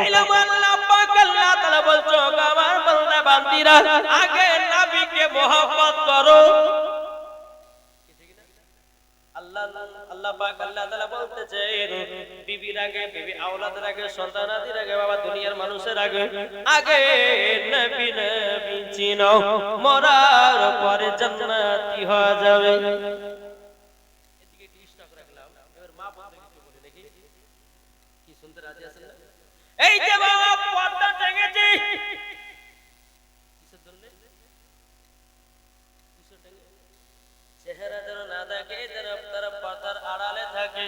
তাইলে আল্লাহ পাক আল্লাহ তাআলা বলছো আমার বান্দা বান্দীরা আগে নবীকে মহব্বত করো। আল্লাহ আল্লাহ পাক আল্লাহ তাআলা বলতেছেন বিবির আগে, বিবি আওলাদের আগে, সন্তানাদির আগে, বাবা দুনিয়ার মানুষের আগে আগে নবী নবী চিনো, মরার পরে জান্নাতি হয়ে যাবে। এদিকে কি স্টক রাখলাম, এবার মা বলতে কিছু বলে দেখি কি শুনতে রাজি আছেন না? এই যে বাবা পর্দা টেঙেছি কিসের জন্য? কিসের টেঙে? চেহারা যেন না দেখে, যেন তারা পর্দার আড়ালে থাকে।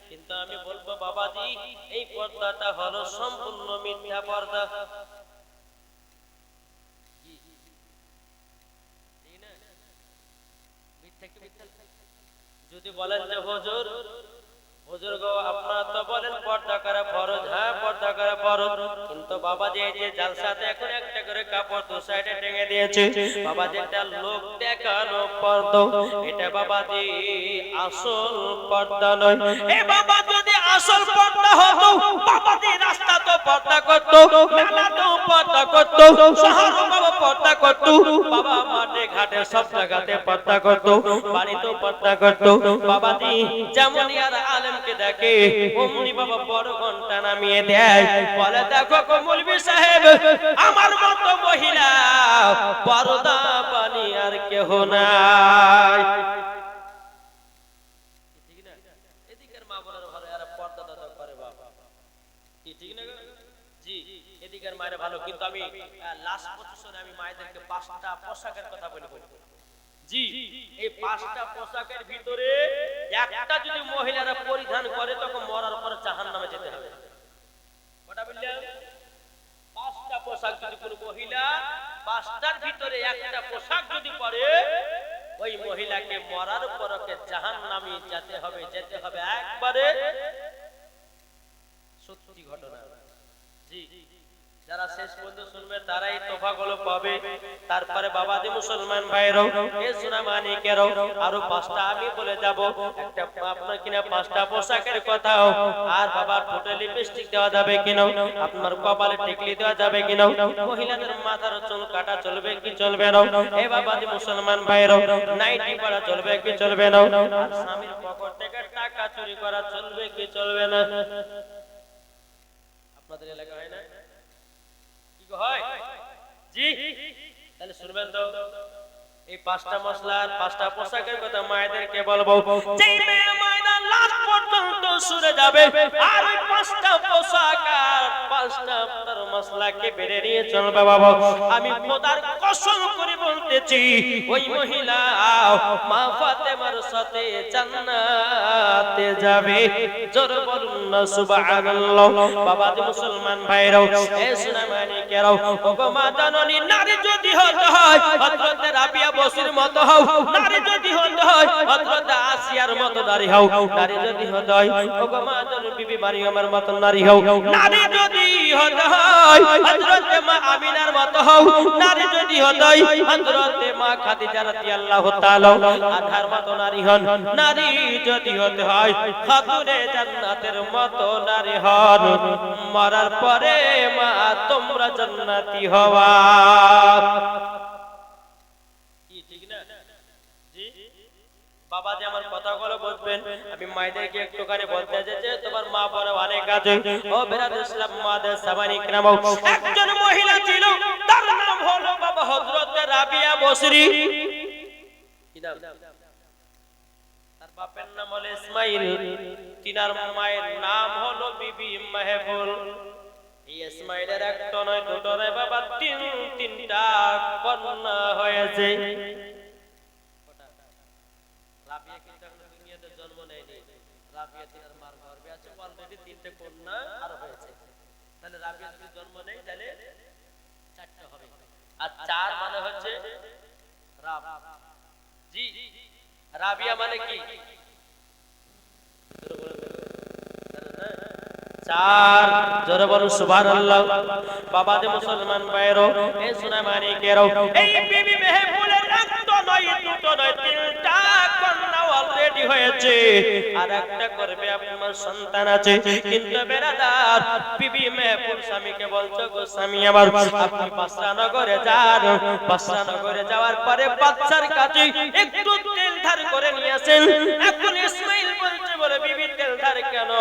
কিন্তু আমি বলবো বাবাজি এই পর্দাটা হলো সম্পূর্ণ মিথ্যা পর্দা। যদি বলেন যে হুজুর হুজুর গো আপনারা তো বলেন পর্দা করা ফরজ, হ্যাঁ পর্দা করা ফরজ, কিন্তু বাবাজি এই যে জালসাতে এখন একটা করে কাপড় দু সাইডে টেঙে দিয়েছে বাবাজি, এটা লোক দেখানো পর্দা, এটা বাবাজি আসল পর্দা নয়। এ বাবা যদি আসল পর্দা হতো বাবাজি রাস্তা তো পর্দা করতো, মেলা তো পর্দা করতো, শহরে বাবা পর্দা করতো, বাবা মাঠে ঘাটে সব জায়গাতে পর্দা করতো, বাড়িতেও পর্দা করতো। বাবাজি যেমনই আর আলেমকে দেখে অমনি বাবা বড় ঘন্টা নামিয়ে দেয়, বলে দেখো গো মৌলভী সাহেব আমার মতো মহিলা পর্দা পানি আর কেহ নাই। ঠিক না? এদিকের মা বোনের ভালো, আর পর্দা দাদা করে বাবা, কি ঠিক না? জি এদিকের মায়ের ভালো, কিন্তু আমি লাস্ট পজিশনে আমি মায়েদেরকে 5টা পোশাকের কথা বলবো। জি এই 5টা পোশাকের ভিতরে একটা যদি মহিলারা পরিধান করে তখন মরার পর জাহান্নামে যেতে হবে। কটা বললাম? 5টা পোশাক যদি কোনো মহিলা 5টার ভিতরে একটা পোশাক যদি পরে ওই মহিলাকে মরার পরকে জাহান্নামে যেতে হবে, যেতে হবে একবারে সত্যি ঘটনা। জি যারা শেষ পর্যন্ত শুনবে তারাই তোফাগুলো পাবে। তারপরে বাবাজি মুসলমান ভাইরাও এ সোনা মানিকেরাও আরো 5টা আমি বলে যাব, একটা আপনার কিনা 5টা পোশাকের কথাও, আর বাবার ঠোঁটে লিপস্টিক দেওয়া যাবে কিনা, আপনার কপালে টিকলি দেওয়া যাবে কিনা, মহিলাদের মাথার চুল কাটা চলবে কি চলবে না, এ বাবাজি মুসলমান ভাইরাও নাইটি পরা চলবে কি চলবে না, আর স্বামীর পকেট থেকে টাকা চুরি করা চলবে কি চলবে না? আপনাদের এলাকা হয় না? হয় জি তাহলে শুনবেন তো এই 5টা মশলার 5টা পোশাকের কথা মায়েদেরকে বলবো। যেই মেয়ে ময়দান লাস্ট পর্যন্ত শুনে যাবে আর ওই 5টা পোশাক আর 5টা আপনার মশলাকে বেরে নিয়ে চলবে বাবা, আমি খোদার কসম করে বলতেছি ওই মহিলা মা ফাতেমার সাথে জান্নাতে যাবে। জোরে বলুন না সুবহানাল্লাহ। বাবাজি মুসলমান ভাইরাও এ সোনা মানিকেরাও ওগো মা জাননী, নারী যদি হতে হয় হযরত রাবিয়া বসির মতো হও, নারী যদি হতে হয় হযরত আসিয়ার মতো নারী হও, নারী যদি হতে হয় ওগো মা জাননী বিবি মারিয়ামের মতো নারী হও, নারী যদি হতে হয় হযরত মা আমিনার মতো হও, নারী যদি হতে হয় হযরত মা খাদিজা রাদিয়াল্লাহু তাআলা আনহার মতো নারী হন, নারী যদি হতে হয় খাতুনে জান্নাতের মতো নারী হন, মরার পরে মা তোমরা জান্নাতি হওয়া। কি ঠিক না? জি বাবাজি আমার কথাগুলো বুঝবেন। আমি মায়েদেরকে একটুখানি বলতে যাচ্ছি, তোমার মা বড় অনেক আছে ও বেরাদর ইসলাম মাদের সামানি کرام। একজন মহিলা ছিল তার নাম হলো বাবা হযরত রাবিয়া বসরি। কি নাম? তার বাপের নাম হলো ইসমাইল, তিনার মায়ের নাম হলো বিবি মাহবুল। এই ইসমাইলের একটা নয় দুটো নয় বাবা তিনটা কন্যা হয়েছে। রাবিয়া কিন্তু এখন দুনিয়াতে জন্ম নেয়নি, রাবিয়া তিনার মার গর্ভে আছে, অলরেডি 3টে কন্যা আর হয়েছে। তাহলে রাবিয়া যদি জন্ম নেয় তাহলে 4টে হবে, আর 4 মানে হচ্ছে রাব। জি রাবিয়া মানে কি? 4 জোরে বলুন সুবহানাল্লাহ। বাবাজি মুসলমান ভাইরো এ সোনা মানিকেরাও এই বিবি মেহবুলের একটা নয় দুটো নয় 3টা কন্যা অলরেডি কি হয়েছে আর একটা করবে আপনার সন্তান আছে কিন্তু বেরাদার বিবি মেহপুর স্বামীকে বলছো গো স্বামী আমার আপনি বাসরা নগরে যান বাসরা নগরে যাওয়ার পরে বাচ্চার কাছে একটু তেল ধার করে নিয়ে আসেন এখন ইসমাইল বলছে বলে বিবি তেল ধার কেন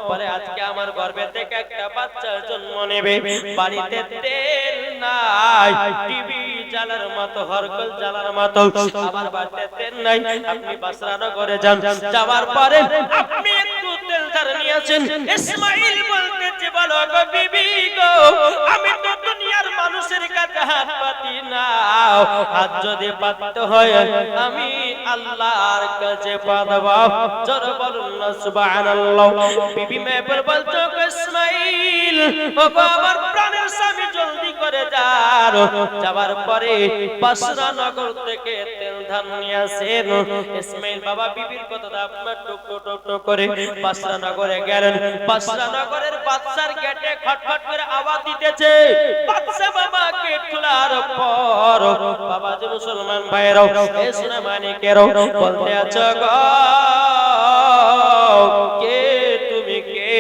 বলে আজকে আমার গর্ভে থেকে একটা বাচ্চার জন্ম নেবে বাড়িতে তেল নাই টিভি জ্বালার মতো হরকল জ্বালার মতো আমার বাড়িতে তেল নাই আপনি বাসরা নগরে যান যাওয়ার পরে আপনি একটু তেল ধার নিয়ে আসেন ইসমাইল বলতেছে বলো গো বিবি গো আমি তো দুনিয়ার মানুষের কাছে হাত পাতি না হাত যদি পাততে হয় আমি আল্লাহর কাছে পাতব জোরে বলুন না সুবহানাল্লাহ বিবি মেহপুর বলতো ইসমাইল ও গো আমার প্রাণের স্বামী জলদি করে যান যাওয়ার পরে বাসরা নগর থেকে তেল ধান নিয়ে আসেন ইসমাইল বাবা বিবির কথা আপনার টুক টুক করে বাসরা নগরে গেলেন বাসরা নগরের বাদশার গেটে খটখট করে আওয়াজ দিতেছে বাদশা বাবা গেট খোলার পর বাবা যে মুসলমান ভাইরাও এ সোনা মানিকেরও বলতে আছো গো কে তুমি কে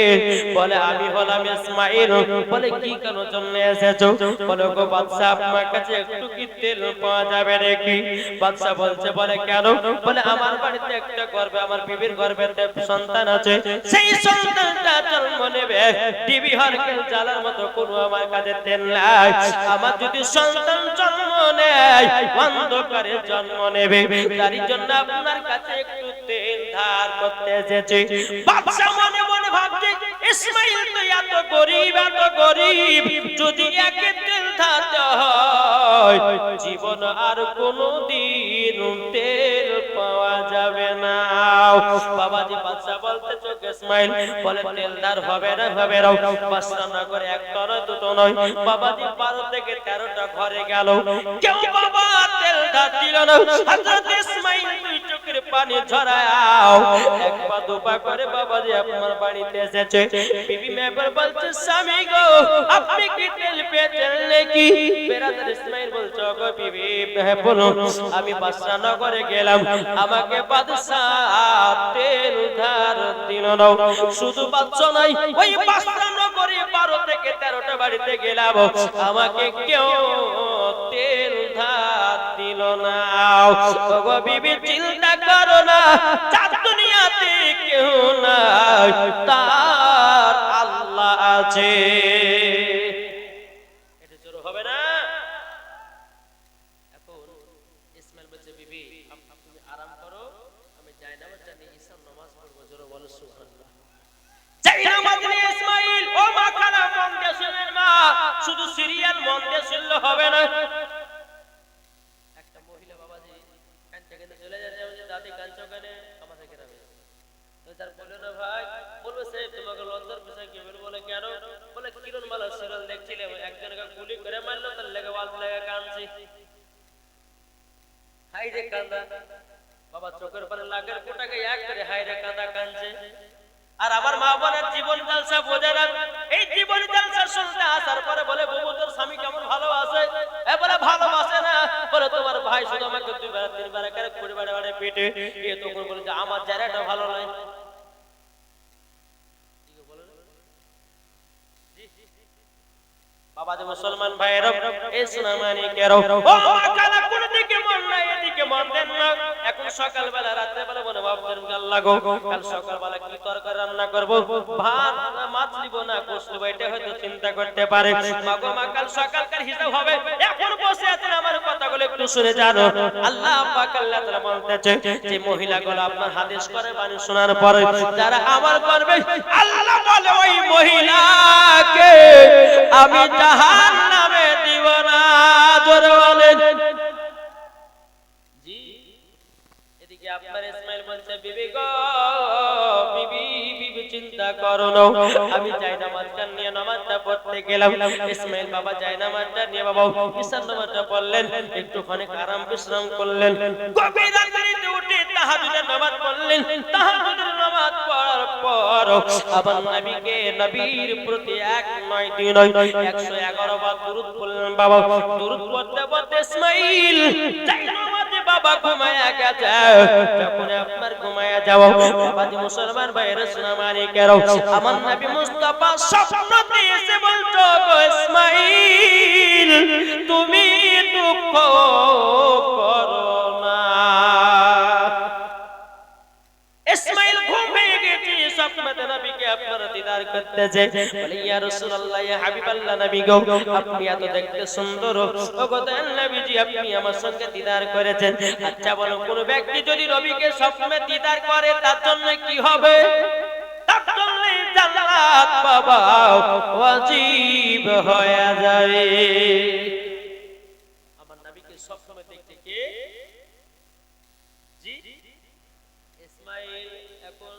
বলে আমি হলাম ইসমাইল বলে কি কেন জন্য এসেছো বলে গো বাদশা আপনার কাছে একটু কি তেল পাওয়া যাবে নাকি বাদশা বলছে বলে কেন বলে আমার বাড়িতে একটা গর্ভে আমার বিবির গর্ভে সন্তান আছে সেই সন্তানটা জন্ম নেবে টিভি হরকেল জ্বালার মতো কোনো আমার কাছে তেল নাই আমার যদি সন্তান জন্ম নেয় অন্ধকারে জন্ম নেবে তারই জন্য আপনার কাছে একটু তেল ধার করতে এসেছি বাদশা মনে মনে ভাবছে ইসমাইল তো এত গরিব যদি একে তেল ধারতে হয় জীবন আর কোনোদিন তেল পাওয়া যাবে না বাবাজি বাদশা বলতে চোখ ইসমাইল বলে তেলদার হবে না বাসরা নগরে একটা নয় দুটো নয় বাবাজি 12 থেকে 13টা ঘরে গেল কেউ বাবা তেল ধার দিল না হযরত ইসমাইল দুই চোখের পানি ঝরাও এক পা দুপা করে বাবাজি আপনার বাড়িতে এসেছে বিবি মেহপুর বলছে স্বামী গো আপনি কি তেল পেয়েছেন নাকি বেরাদার ইসমাইল বলছে গো বিবি মেহপুর আমি বাসরা নগরে গেলাম আমাকে বাদশা তেল ধার দিল না শুধু বাদশা নাই ওই বাসরা নগরে 12 থেকে 13টা বাড়িতে গেলাম আমাকে কেউ তেল ধার দিল না গো বিবি চিন্তা করো না চার দুনিয়াতে কেউ নাই তার আল্লাহ আছে এটা জোর হবে না এখন ইসমাইল বলছে বিবি তুমি আরাম করো আমি যাই নামাজটা নিয়ে ঈশার নামাজ পড়ব জোরে বলো সুবহানাল্লাহ যাই নামাজ নিয়ে ইসমাইল ও মা খানা মন দিয়ে শুনেন মা শুধু সিরিয়াল মন দিয়ে শুনলে হবে না একটা মহিলা বাবাজি কাঁদতে কাঁদতে চলে যাচ্ছে যে দাদি কাঁদছো কেন আমাদের গ্রামে তো তার বললো না ভাই বলবে সে তোমাকে লজ্জার বিষয় কি বলে কেন বলে কিরণ মালা সিরিয়াল দেখছিলাম একজনকে গুলি করে মারলো তার লেগে ওয়াজ লেগে কাঁদছি হাই রে কাঁদা বাবা চোখের পানি লাগের কোটাকে এক করে হাই রে কাঁদা কাঁদছে আর আমার মা বোনের জীবন জলসা বোঝে না এই জীবন জলসা শুনতে আসার পরে বলে বাবু তোর স্বামী কেমন ভালোবাসে এ বলে ভালোবাসে না বলে তোমার ভাই শুধু আমাকে 2 বার 3 বার করে খুঁড়ে বাড়ে পিটে এ তখন বলে যে আমার জায়গাটা ভালো নয় বাবা যে মুসলমান ভাইরা এই সোনামানি কেরো ও কালা কোন দিকে মন নাই এদিকে মন দেন না এখন সকাল বেলা রাতে বেলা মনে ভাবছেন গাল লাগো কাল সকাল বেলা কি তরকারি রান্না করব ভাত না মাছ নিব না গোশত নিব এটা হয়তো চিন্তা করতে পারে মাগো মা কাল সকালকার হিসাব হবে এখন বসে আছেন আমার কথাগুলো একটু শুনে জানো আল্লাহ পাক আল্লাহ তাআলা বলতেছে যে মহিলাগুলো আপনার হাদিস করে বাণী শোনার পরে যারা আমার করবে আল্লাহ বলে ওই মহিলাকে আমি জাহান্নামে দিব না জোরে বলেন জি এদিকে আপনার ইসমাইল বলছে বিবি গো বিবি চিন্তা করো না আমি যাই নামাজটা নিয়ে নামাজটা পড়তে গেলাম ইসমাইল বাবা যাই নামাজটা নিয়ে বাবা ঈশার নামাজটা পড়লেন একটুখানি আরাম বিশ্রাম করলেন গভীর রাতে উঠে তাহাজ্জুদের নামাজ পড়লেন তাহাজ্জুদের নামাজ পড়ার পর আবার নবীকে নবীর প্রতি 111 বার দরুদ পড়লেন বাবা দরুদ পড়তে পড়তে ইসমাইল যাই নামাজে বাবা ঘুমায়া গেছে যখন আপনার ঘুমায়া যাও বাবাজি মুসলমান ভাইরা সোনা মানিকেরও আমার নবী মুস্তাফা স্বপ্নতে এসে বলতো গো ইসমাঈল তুমি দুঃখ করো না ইসমাঈল ঘুম ভেঙে গেছে স্বপ্নতে নবীকে আপনারা দিদার করতেছে বলে ইয়া রাসূলুল্লাহ ইয়া হাবিবাল্লাহ নবী গো আপনি এত দেখতে সুন্দর ও গো দয়াল নবীজি আপনি আমার সঙ্গে দিদার করেছেন আচ্ছা বলো কোন ব্যক্তি যদি নবীকে স্বপ্নে দিদার করে তার জন্য কি হবে তার জন্য জান্নাত বাবা ওয়াজিব হয়ে যাবে আমার নবীকে স্বপ্নে দেখতে কে জি ইসমাঈল এখন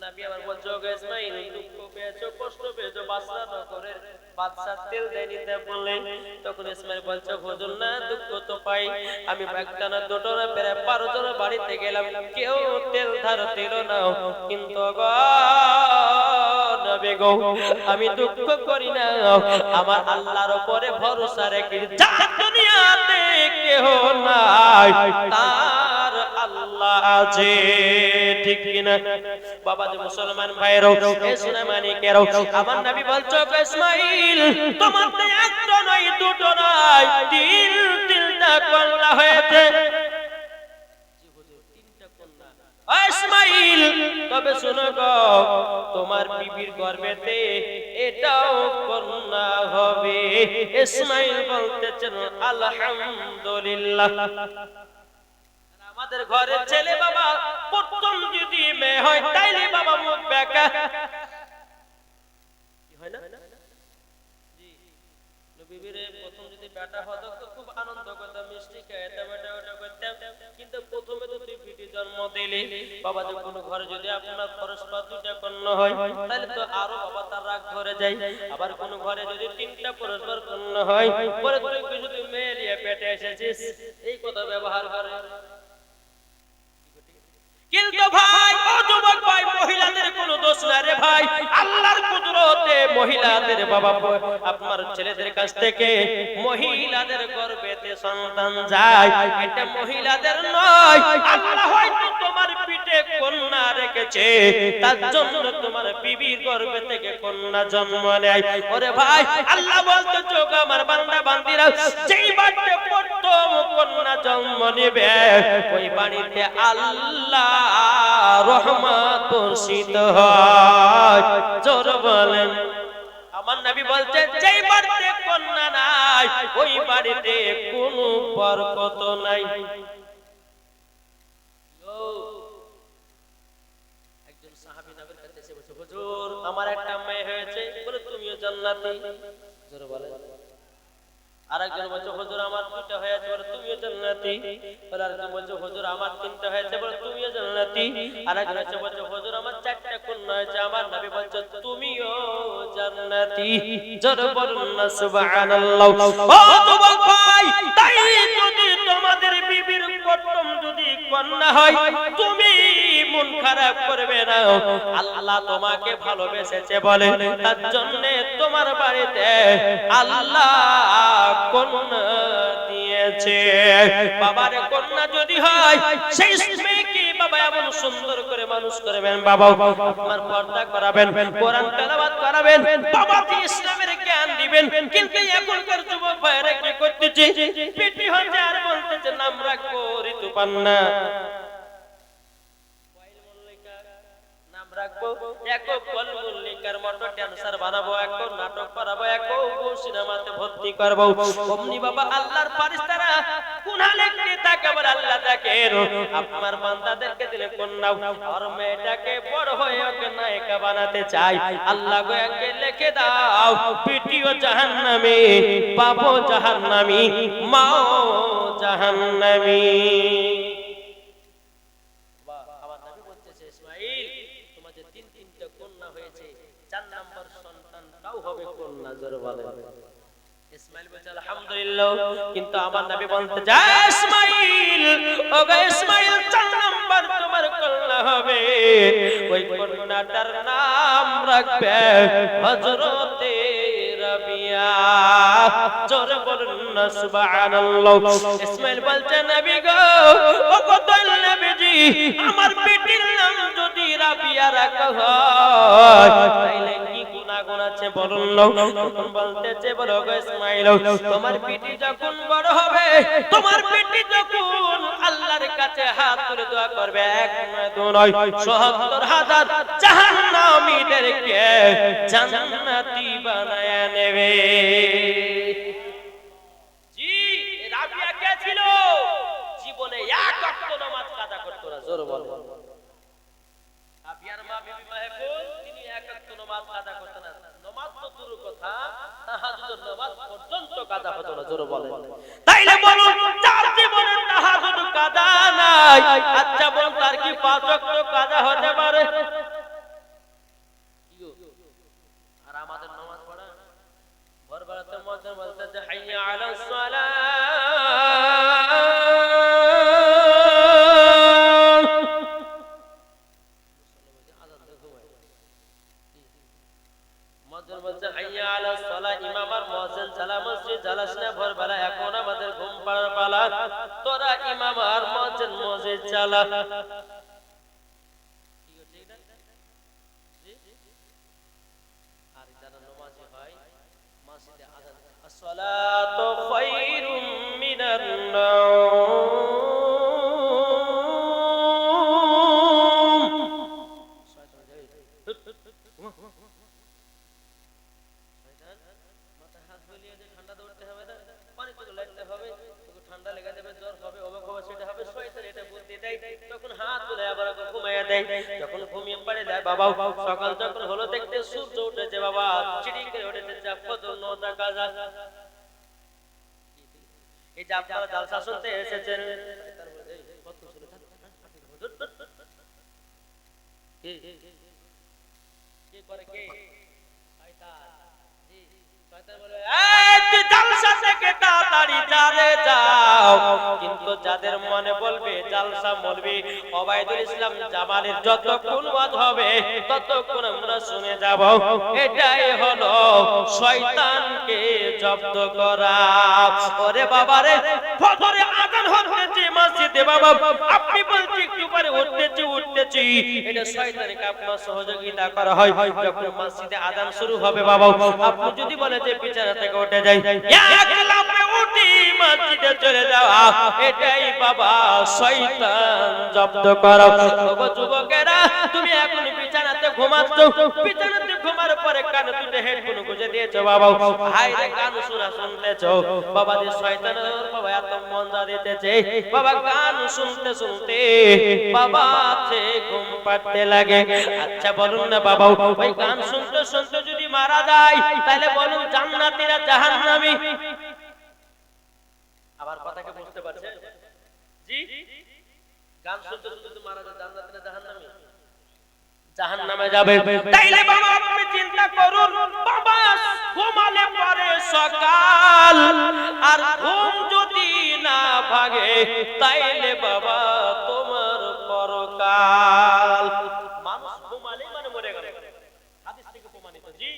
নবী আমার বলছো গো ইসমাঈল দুঃখ পেয়েছো কষ্ট পেয়েছো বাদশা করে বাদশা তেল দেয় নিতে বললেন তখন ইসমাঈল বলছো হুজুর না দুঃখ তো পাই আমি একটা না দুটো না প্রায় 12 জন বাড়িতে গেলাম কেউ তেল ধার দিল না কিন্তু গো নবী গো আমি দুঃখ করি না আমার আল্লাহর উপরে ভরসা রেখে যা দুনিয়াতে কেউ নাই তার আল্লাহ আছে ঠিক কিনা বাবাজি মুসলমান ভাইরা এ সোনা মানিকেরও আমার নবী বলছো ইসমাঈল তোমার তো একটা নয় দুটো নয় তিনটা কন্যা হয়েছে জি হুজুর তিনটা কন্যা ইসমাঈল তবে শুনো গো তোমার বিবির গর্ভেতে এটাও কন্যা হবে ইসমাঈল বলতেছেন আলহামদুলিল্লাহ আমাদের ঘরে ছেলে বাবা প্রথম যদি মেয়ে হয় তাইলে বাবা মুখ বেকা কি হয় না জি নবীরে প্রথম যদি বেটা হতো তো খুব আনন্দ করতাম মিষ্টি খেতে বেটা ওটা করতাম কিন্তু প্রথমে তো দুই বিটি জন্ম দিলে বাবা যখন ঘরে যদি আপনার পরস্পর দুইটা কন্যা হয় তাহলে তো আরো বাবা তার রাগ ধরে যায় আবার কোন ঘরে যদি তিনটা পরস্পর কন্যা হয় পরে তুই যদি মেয়ে নিয়ে পেটে এসেছিস এই কথা ব্যবহার করে কিন্তু ভাই ও যুবক ভাই মহিলাদের কোনো দোষ না রে ভাই আল্লাহর কুদরতে মহিলাদের বাবা আপনার ছেলেদের কাছ থেকে মহিলাদের গর্ভেতে সন্তান যায় এটা মহিলাদের নয় আল্লাহ হয়তো তোমার পিঠে কন্যা রেখেছে তার জন্য তোমার বিবির গর্ভে থেকে কন্যা জন্ম নেয় ওরে ভাই আল্লাহ বলতে চোখ আমার বান্দা বান্দিরা যেই বাড়িতে প্রথম কন্যা জন্ম নেবে ওই বাড়িতে আল্লাহ রহমত বর্ষিত হয় জোর বলেন আমার নবী বলছেন যেই বাড়িতে কন্যা নাই ওই বাড়িতে কোনো বরকত নাই একজন সাহাবী নবীর কাছে এসে বলছে হুজুর আমার একটা মেয়ে হয়েছে বলে তুমিও জান্নাতি জোর বলেন আরেকজন বলছে হুজুর আমার দুটো হয়েছে বলে তুমিও জান্নাতি আরেকজন বলছে হুজুর আমার তিনটা হয়েছে বলে তুমিও জান্নাতি আরেকজন বলছে হুজুর আমার চারটা কন্যা হয়েছে আমার নবী বলছে তুমিও জান্নাতি জোরে বলুন না সুবহানাল্লাহ ও যুবক ভাই তাই যদি তোমাদের বিবির প্রথম যদি কন্যা হয় তুমি মন খারাপ করবে না আল্লাহ তোমাকে ভালোবেসেছে বলে তার জন্য তোমার বাড়িতে আল্লাহ কন্যা দিয়েছে বাবার কন্যা যদি হয় সেই মেয়েকে বাবা এমন সুন্দর করে মানুষ করবেন বাবা আপনার পর্দা করাবেন কোরআন তেলাওয়াত করাবেন বাবা ইসলামের জ্ঞান দিবেন কিন্তু এখনকার যুবক ভাইরা কি করতেছে পেটি হচ্ছে আর বলতেছে নাম রাখবো ঋতুপর্ণা রাখবো এক বল মল্লিকার মতো ড্যান্সার বানাবো এক নাটক করাবো এক সিনেমাতে ভর্তি করবো অমনি বাবা আল্লাহর ফেরেশতারা কুনালে কে তাকাবার আল্লাহ দেখেন আপনার বান্দাদেরকে দিলে কন্যা আর মেয়েটাকে বড় হয়ে ওকে নায়িকা বানাতে চাই আল্লাহ গো একে লিখে দাও পিটিও জাহান্নামে বাবু জাহান্নামী মাও জাহান্নামী ইসমাঈল বলছে আলহামদুলিল্লাহ কিন্তু আমার নবী বলতে যায় ইসমাঈল ও গো ইসমাঈল 4 নাম্বার তোমার কন্যা হবে ওই কন্যাটার নাম রাখবে হযরতে রাবিয়া জোরে বলুন না সুবহানাল্লাহ। ইসমাইল বলছে নবী গো, ও কত নবীজি, আমার বেটির নাম যদি রাবিয়া রাখা হয় তাইলে কি গুনাহ আছে বলুন না। তখন বলতেছে বলো গো ইসমাইল, তোমার বেটি যখন বড় হবে, তোমার বেটি যখন আল্লাহর কাছে হাত তুলে দোয়া করবে, এক নয় দু নয় ৭০,০০০ জাহান্নামীদেরকে জান্নাতি বানায়া নেবে। জি, রাবিয়া কে ছিল? জীবনে এক ওয়াক্ত নামাজ কাজা করতো না, জোরে বলো। রাবিয়ার মা বিবি মাহফুজ, তিনি এক ওয়াক্ত নামাজ কাজা করতেন না। নামাজ তো দূরের কথা, তাহাজ্জুদ নামাজ পর্যন্ত কাজা হতো না, জোরে বলেন। তাইলে বলুন, যার জীবনে তাহাজ্জুদ কাজা নাই, আচ্ছা বলুন তার কি ৫ ওয়াক্ত কাজা হতে পারে? আর আমাদের নামাজ পড়া ভোরবেলাতে মুয়াজ্জিন বলতেছে হাইয়া আলাস সালাহ, মুয়াজ্জিন বলছে হাইয়া আলাস সালাহ, ইমাম আর মুয়াজ্জিন সালাম মসজিদ জালাস না ভোরবেলা, এখন আমাদের ঘুম পাড়ার পালা, তোরা ইমাম আর মুয়াজ্জিন মসজিদ চালা। আর যারা নামাজি হয় মসজিদে আযান, as-salatu khairun minan nawm। মাথায় হাত বুলিয়ে যে ঠান্ডা দৌড়তে হবে না, পানি তো লাগতে হবে, ঠান্ডা লেগে যাবে, জ্বর হবে, অবাক হবে, সেটা হবে। শয়তান এটা বুদ্ধি দেয়, তখন হাত তুলে আবার ঘুমাইয়া দেয়। যখন ঘুমিয়ে পড়ে যায় বাবা, সকাল যখন হলো দেখতে সূর্য উঠেছে বাবা, চিড়ি করে উঠেছে, যা ফজর নওদা কাজা। এই যে আপনারা জালসা শুনতে এসেছেন, কত শুনে কে করে কে? শয়তান। জি, শয়তান বলে এই তুই জালসা থেকে তাড়াতাড়ি যারে যাও, কিন্তু যাদের মনে বলবে জালসা মলবি ওবাইদুল ইসলাম জামালের যতক্ষণ ওয়াজ হবে ততক্ষণ আমরা শুনে যাব। এটাই হলো শয়তানকে জব্দ করা। ওরে বাবা রে, ফজরে আযান হচ্ছে মসজিদে বাবা, আপনি বলছি একটু পরে উঠতেছি, এটা শয়তানকে আপনার সহযোগিতা করা হয়। যখন মসজিদে আযান শুরু হবে বাবা, আপনি যদি বলে যে বিছানা থেকে উঠে যাই, এক লাফে উঠি মসজিদে চলে যাওয়া, এটাই বাবা শয়তান জব্দ করা। ওগো যুবকেরা, তুমি এখন বিছানাতে ঘুমাচ্ছ, বিছানাতে ঘুমার পরে কানে দুটো হেডফোন গুঁজে দিয়েছো বাবা, হাই রে গান শোনা শুনতেছো বাবা, যে শয়তান বাবা এত মজা দিতেছে বাবা, গান শুনতে শুনতে বাবা আছে ঘুম পাড়তে লাগে। আচ্ছা বলুন না বাবা, ওই গান শুনতে শুনতে যদি মারা যায় তাহলে বলুন জান্নাতি না জাহান্নামী? আমার কথাকে বুঝতে পারছেন? জি, গান শুনতে শুনতে মারা যায়, জান্নাতি না জাহান্নামী? জাহান্নামে যাবে। তাইলে বাবা আপনি চিন্তা করুন, বাবা ঘুমালে পরে সকাল, আর ঘুম যদি না ভাগে তাইলে বাবা তোমার পরকাল। মানুষ ঘুমালে মানে মরে গেল, হাদিস থেকে প্রমাণিত। জি,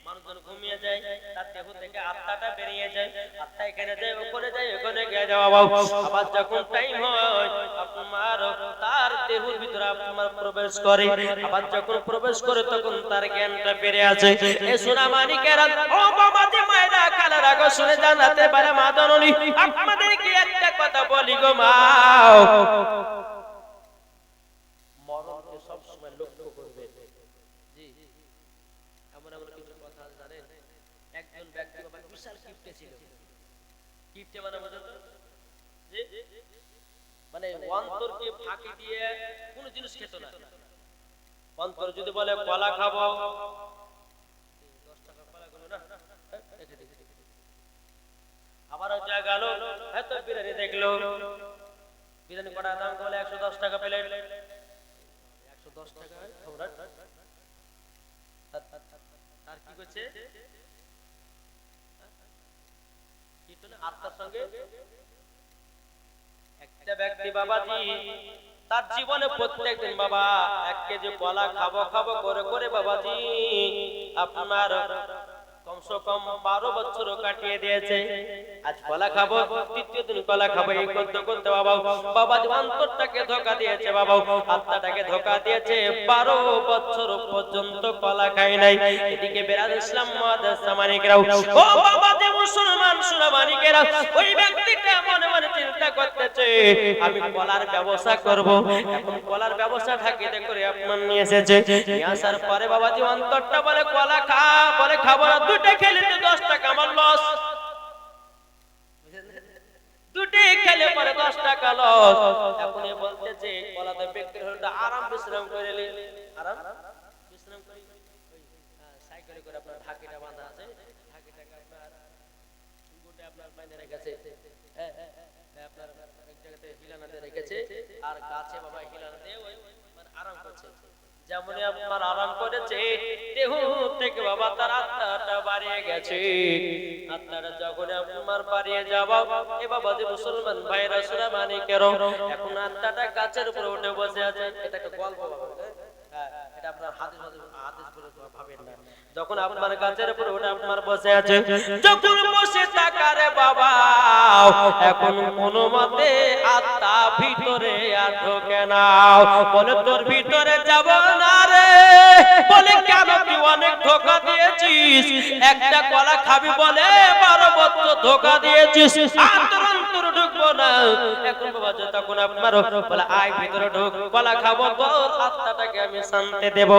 মানুষ যখন ঘুমিয়ে যায় তার দেহ থেকে আত্মাটা বেরিয়ে যায়, আত্মা এখানে যায়, ওখানে যায়, ওখানে গিয়ে যাওয়া বাবা, আবার যখন টাইম হয় আপনার তার দেহের ভিতরে আপনার প্রবেশ করে, আবার যখন প্রবেশ করে তখন তার জ্ঞানটা বেড়ে আসে। এই সোনা মানিকেরা, ও বাবা যে মায়েরা কালেরা গো, শুনে জানাতে পারে মা জননী, আপনাদেরকে একটা কথা বলি গো মা, মরণকে সব সময় লক্ষ্য করবে। জি, এমন এমন কিছু কথা জানেন, একজন ব্যক্তি বাবা বিশাল কিপ্টে ছিল। কিপ্টে মানে বুঝেন? জি, মানে অন্তরকে ফাঁকি দিয়ে কোনো জিনিস খেত না। অন্তর যদি বলে কলা খাবো, 10 টাকা কলা গুলো না, আবার যা গেল এত বিরিয়ানি দেখলো, বিরিয়ানি কটা দাম বলে 110 টাকা প্লেট, 110 টাকা আর কি করছে, আত্মার সঙ্গে। একটা ব্যক্তি বাবাজি তার জীবনে প্রত্যেকদিন বাবা 1 কেজি কলা খাবো খাবো করে করে বাবাজি আপনার কম কমসে কম 12 বছর কাটিয়ে দিয়েছে। আজ কলা খাবো, তৃতীয় দিন কলা খাবো, এই করতে করতে বাবা অন্তরটাকে ধোকা দিয়েছে, বাবা আত্মাটাকে ধোকা দিয়েছে। 12 বছর পর্যন্ত কলা খায় নাই। এদিকে বেরাদ ইসলাম মাদ্রাসা মানিকেরাও, ও বাবা যে মুসলমান সোনা মানিকেরা, ওই ব্যক্তিটা মনে মনে চিন্তা করতেছে আমি কলার ব্যবসা করব। এখন কলার ব্যবসা ঢাকিতে করে আপনার নিয়ে এসেছে। নিয়ে আসার পরে বাবাজি অন্তরটা বলে কলা খা, বলে খাবো না, দুটো খেলে তো 10 টাকা আমার লস, দুটো খেলে পরে 10 টাকা লস। এখন বলতেছে কলাতে বিক্রি হলো, আরাম বিশ্রাম করে আরাম বিশ্রাম করে সাইকেলে করে আপনার ঢাকিটা বাঁধা আছে, ঢাকিটাকে আপনার গুটে আপনার বাইরে রেখেছে, আপনার এক জায়গাতে হিলানা দিয়ে রেখেছে, আর গাছে বাবা হিলানা দিয়ে ওই মানে আরাম করছে। যেমন আপনার আরাম করেছে, দেহ থেকে বাবা তার আত্মাটা বাড়িয়ে গেছে। আত্মাটা যখন আপনার বাড়িয়ে যাবা, এ বাবা যে মুসলমান ভাইরা সোনা মানিকেরও, এখন আত্মাটা গাছের উপরে উঠে বসে আছে। এটা একটা গল্প বাবা, এটা আপনার হাদিস বলে ভাবেন না। যখন আপনার গাছের উপরে উঠে আপনার বসে আছে, যখন বসে থাকারে বাবা, এখন কোন মতে আত্মা ভিতরে আর ঢোকে না। বলে তোর ভিতরে যাব না রে। বলে কেন? তুই অনেক ধোঁকা দিয়েছিস, একটা কলা খাবি বলে 12 বছর ধোঁকা দিয়েছিস, অন্তর ঢুকবো না। এখন বাবা তখন আপনার বলে আয় ভিতরে ঢুক, কলা খাবো, তোর আত্মাটাকে আমি শান্তি দেব।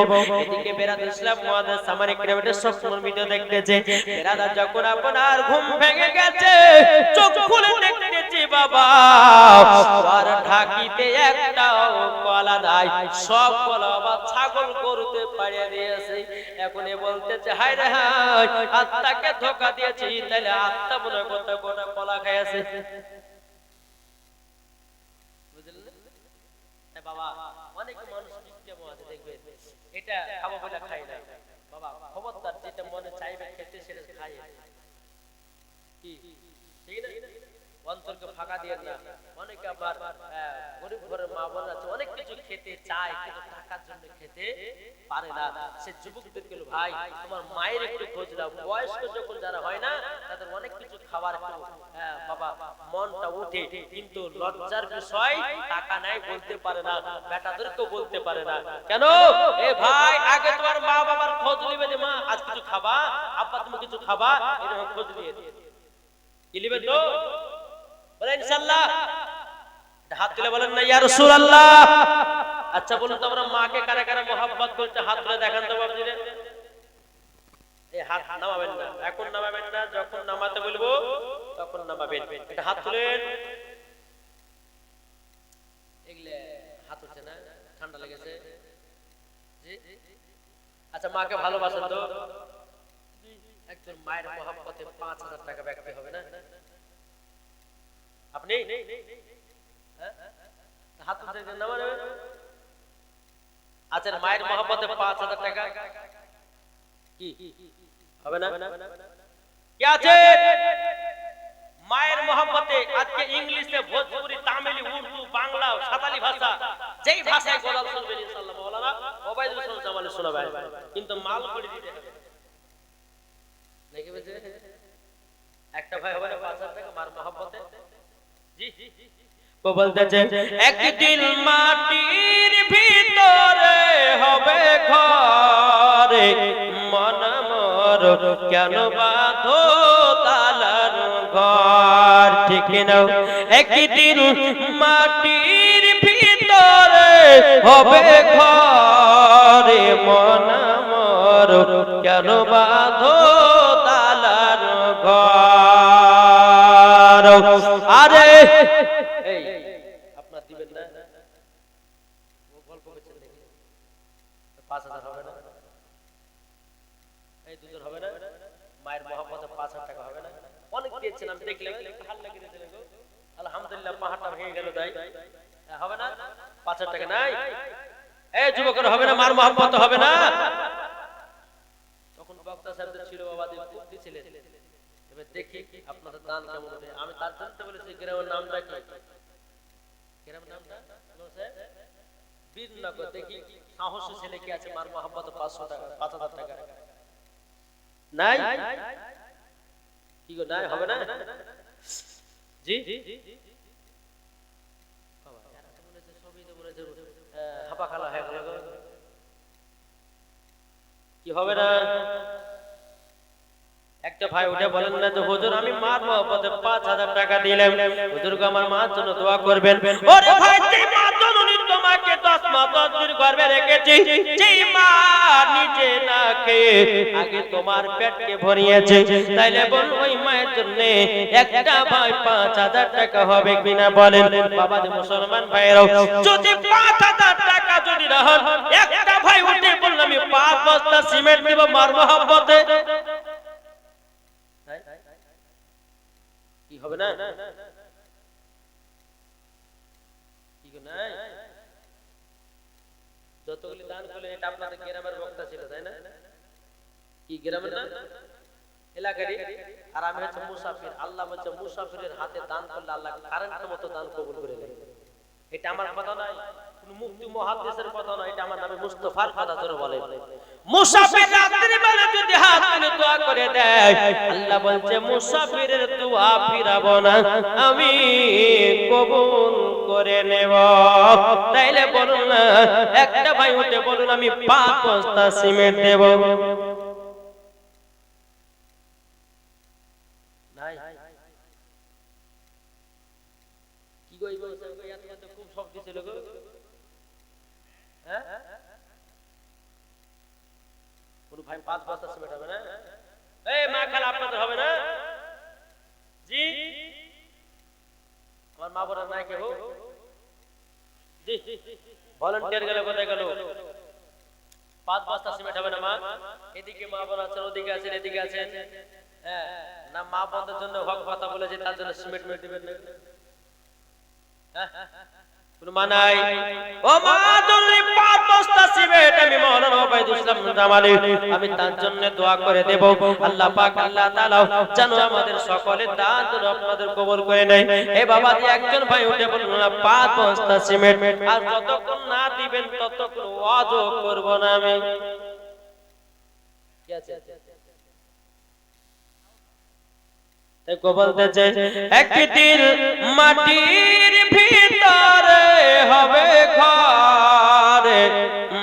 এদিকে বেরাদ ইসলাম মাদ্রাসা মানিকেরাও স্বপ্নের ভিডিও দেখতেছে। বেরাদা যখন আপনার ঘুম ভেঙে গেছে, চোখ খুলে দেখতেছি বাবা আর ঢাকিতে একটাও কলা নাই, সব কলা বাবা ছাগল গরুতে পাড়িয়ে দিয়েছে। এখন বলতেছে হায় রে হায়, আত্মাকে ধোঁকা দিয়েছি, তাহলে আত্মা মনে করতে গোটা কলা খাইছে। বুঝলেন বাবা? অনেক মানুষ দেখবে এটা খাবো বলে খাই না বাবা, খবরদার যেটা মনে চাইবে খেতে সেটা খাই, কি ঠিক না? অন্তরকে ফাঁকা দিয়ে না। অনেকে আবার গরিব ঘরের মা বোন আছে, অনেক কিছু খেতে চায় কিন্তু টাকার জন্য খেতে পারে না। সে যুবকদেরকে ভাই তোমার মায়ের একটু খোঁজ নাও। বয়স্ক যখন যারা হয় না, তাদের অনেক কিছু খাবার একটু বাবা মনটা উঠে, কিন্তু লজ্জার বিষয় টাকা নাই বলতে পারে না, বেটাদেরকেও বলতে পারে না। কেন? এ ভাই আগে তোমার মা বাবার খোঁজ নিবে যে মা আজ কিছু খাবা, আব্বা তুমি কিছু খাবা, এরকম খোঁজ নিয়ে কি নিবে তো? বলে ইনশাআল্লাহ। হাত তুলে বলেন না ইয়া রাসূলুল্লাহ। আচ্ছা বলুন তো আমরা মাকে কারা কারা মহব্বত করতে, হাত তুলে দেখান তো বাবজি রে। এই হাত নামাবেন না, এখন নামাবেন না, যখন নামাতে বলবো তখন নামাবেন। এটা হাত তুলেন। এগুলা হাত উঠছে না, ঠান্ডা লেগেছে জি। আচ্ছা মাকে ভালোবাসেন তো? একজন মায়ের মহব্বতে 5000 টাকা ব্যক্তি হবে না আপনি? হাত উঠে নামাবেন। আচ্ছা মায়ের মহব্বতে 5000 টাকা কি হবে না? কি আছে? মায়ের মহব্বতে আজকে ইংলিশে, ভোজপুরি, তামিলি, উর্দু, বাংলা, সাঁওতালি ভাষা, যেই ভাষায় গলাল শুনবেন ইনশাআল্লাহ মাওলানা ওবাইদুল ইসলাম জামালে শোনাবেন, কিন্তু মাল করে দিতে হবে নাকি? বুঝে একটা ভাই হবে না 5000 টাকা মার মহব্বতে জি। ও বলতেছে একদিন মাটির ভিতরে হবে ঘরে, মন মোর কেন বাঁধো তালার ঘর, ঠিক না? একদিন মাটির ভিতরে হবে ঘরে, মন মোর কেন বাঁধো তালার ঘর। আরে এই আপনার দিবেন না? গল্প করছেন নাকি? 5000 হবে না? এই দুজন হবে না? মায়ের মহব্বতে 5000 টাকা হবে না? অনেক দিয়েছেন আমি দেখলাম, ভালো লাগে দিয়েছেন গো। আলহামদুলিল্লাহ পাহাড়টা ভেঙে গেল তাই হবে না? 5000 টাকা নাই? এই যুবকের হবে না? মার মহব্বত হবে না? তখন বক্তা সাহেবদের ছিল বাবা খুব দিছিলেন। এবার দেখি আপনাদের দান কেমন হবে। আমি তার জন্য বলেছি গ্রামের নামটা কি? গ্রামের নামটা বীরনগর। দেখি সাহসী ছেলে কি আছে মার মহব্বত 500 টাকা 5000 টাকা নাই কি গো নাই হবে না জি বাবা এরা তো বলেছে সবই তো বলেছে হাপা খালা হয়ে গেল কি হবে না একটা ভাই উঠে বলেন না যে হুজুর আমি মার মহব্বতে 5000 টাকা দিলাম হুজুরকে আমার মার জন্য দোয়া করবেন ওরে ভাই যে মা জননী তোমাকে 10 মাস 10 দিন গর্ভে রেখেছি যে মা নিজে না খেয়ে আগে তোমার পেটকে ভরিয়েছে তাইলে বল ওই মায়ের জন্য একটা ভাই 5000 টাকা হবে কিনা বলেন বাবা যে মুসলমান ভাইরাও যদি 5000 টাকা যদি না হয় একটা ভাই উঠে বলল আমি 5 বস্তা সিমেন্ট দেব মার মহব্বতে কি হবে না কি গো না যতগুলি দান করলেন এটা আপনাদের গ্রামের বক্তা ছিল তাই না কি গ্রামের না এলাকারই আর আমি হচ্ছে মুসাফির আল্লাহ বলছে মুসাফিরের হাতে দান করলে আল্লাহ কারেন্টের মতো দান কবুল করে নেয় এটা আমার কথা নয় কোন মুফতি মুহাদ্দিসের কথা নয় এটা আমার নবী মুস্তাফার কথা জোরে বলে মুসাফির রাত্রি বেলা যদি হাত তুলে দোয়া করে দেয় আল্লাহ বলছে মুসাফিরের দোয়া ফিরাবো না আমি কবুল করে নেব তাইলে বলুন না একটা ভাই উঠে বলুন আমি 5 বস্তা সিমেন্ট দেব নাই কি গো এই বলছে এত খুব সব দিছিল গো হ্যাঁ কোন ভাই 5 বস্তা সিমেন্ট হবে না এই মা খালা আপনাদের হবে না জি আমার মা বড় নাই কেউ জি ভলান্টিয়ার গেল কোথায় গেল 5 বস্তা সিমেন্ট হবে না মা এদিকে মা বড় আছেন ওদিকে আছেন এদিকে আছেন হ্যাঁ না মা বন্ধের জন্য হক কথা বলেছে তার জন্য সিমেন্ট মেরে দিবেন না হ্যাঁ কোন মানাই ও মা তুমি 5 বস্তা সিমেন্ট আমি মাওলানা ওবাইদুল ইসলাম জামালি আমি তার জন্য দোয়া করে দেব আল্লাহ পাক আল্লাহ তাআলা যেন আমাদের সকলের দান আপনাদের কবুল করে নেয় এ বাবা যে একজন ভাই উঠে বলুন না 5 বস্তা সিমেন্ট আর যতক্ষণ না দিবেন ততক্ষণ ওয়াজও করব না আমি কি আছে দেখো বলতেছে একদিন মাটির ভিতরে হবে ঘর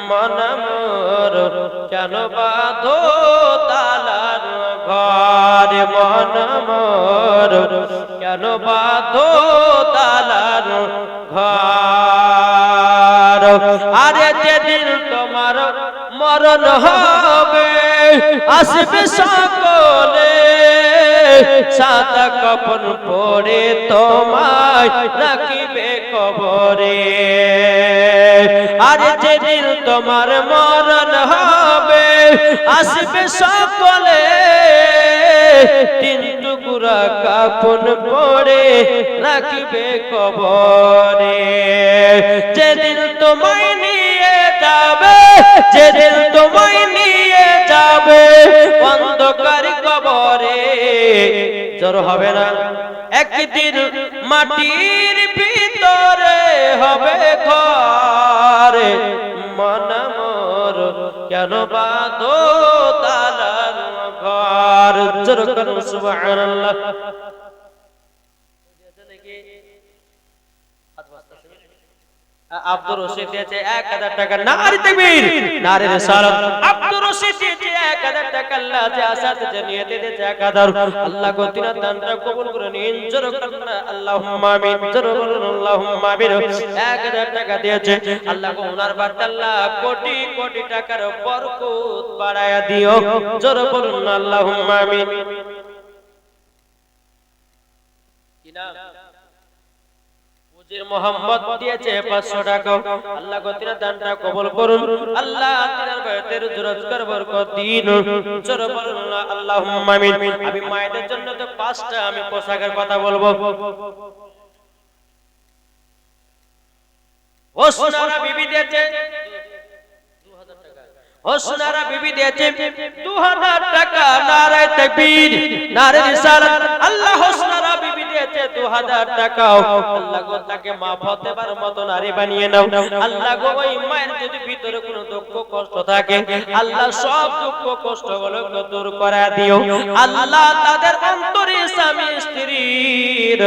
মন মোর কেন বাঁধো তালার ঘর মন মোর কেন বাঁধো তালার ঘর আরে যেদিন তোমার মরণ হবে আসবে সকলে সাদা কাফন পরে তোমায় রাখিবে কবরে আর যেদিন তোমার মরণ হবে আসবে সকলে 3 টুকরা কাফন পরে রাখিবে কবরে যেদিন তোমায় নিয়ে যাবে যেদিন তোমায় নিয়ে যাবে অন্ধকার কবরে জোর হবে না একদিন মাটির ভিতরে হবে ঘর মন মোর কেন বাঁধো তালার ঘর জোর করুন সুবহানাল্লাহ আব্দুর রশিদ দিয়েছে 1000 টাকা নারে তাকবীর নারে রিসালাত আব্দুর রশিদ দিয়েছে 1000 টাকা আল্লাহ যে আসাদ যে নিয়তে দিয়েছে 1000 আল্লাহ গো তিনা দানটা কবুল করে নিন জোর করুন আল্লাহুম্মা আমিন জোর বলুন আল্লাহুম্মা আমিন 1000 টাকা দিয়েছে আল্লাহ গো ওনার বাড়িতে আল্লাহ কোটি কোটি টাকার বরকত বাড়ায়া দিও জোর বলুন আল্লাহুম্মা আমিন কি নাম মোহাম্মদ দিয়েছে 500 টাকা আল্লাহ গো তিনার দানটা কবুল করুন আল্লাহ তিনার বাড়িতে রোজগার বরকত দিন জোর বলুন আল্লাহুম্মা আমিন আমি মায়েদের জন্য তো 5টা আমি পোশাকের কথা বলবো হোসনারা বিবি দিয়েছে 2000 টাকা হোসনারা বিবি দিয়েছে 2000 টাকা নারে তাকবীর নারে রিসালাত আল্লাহ হোসনারা বিবি দিয়েছে 2000 টাকা, আল্লাহ গো তাকে মা ফাতেমার মতো নারী বানিয়ে নাও। আল্লাহ গো ওই মায়ের যদি ভিতরে কোনো দুঃখ কষ্ট থাকে, আল্লাহ সব দুঃখ কষ্টগুলো দূর করে দিও। আল্লাহ তাদের অন্তরে স্বামী স্ত্রীর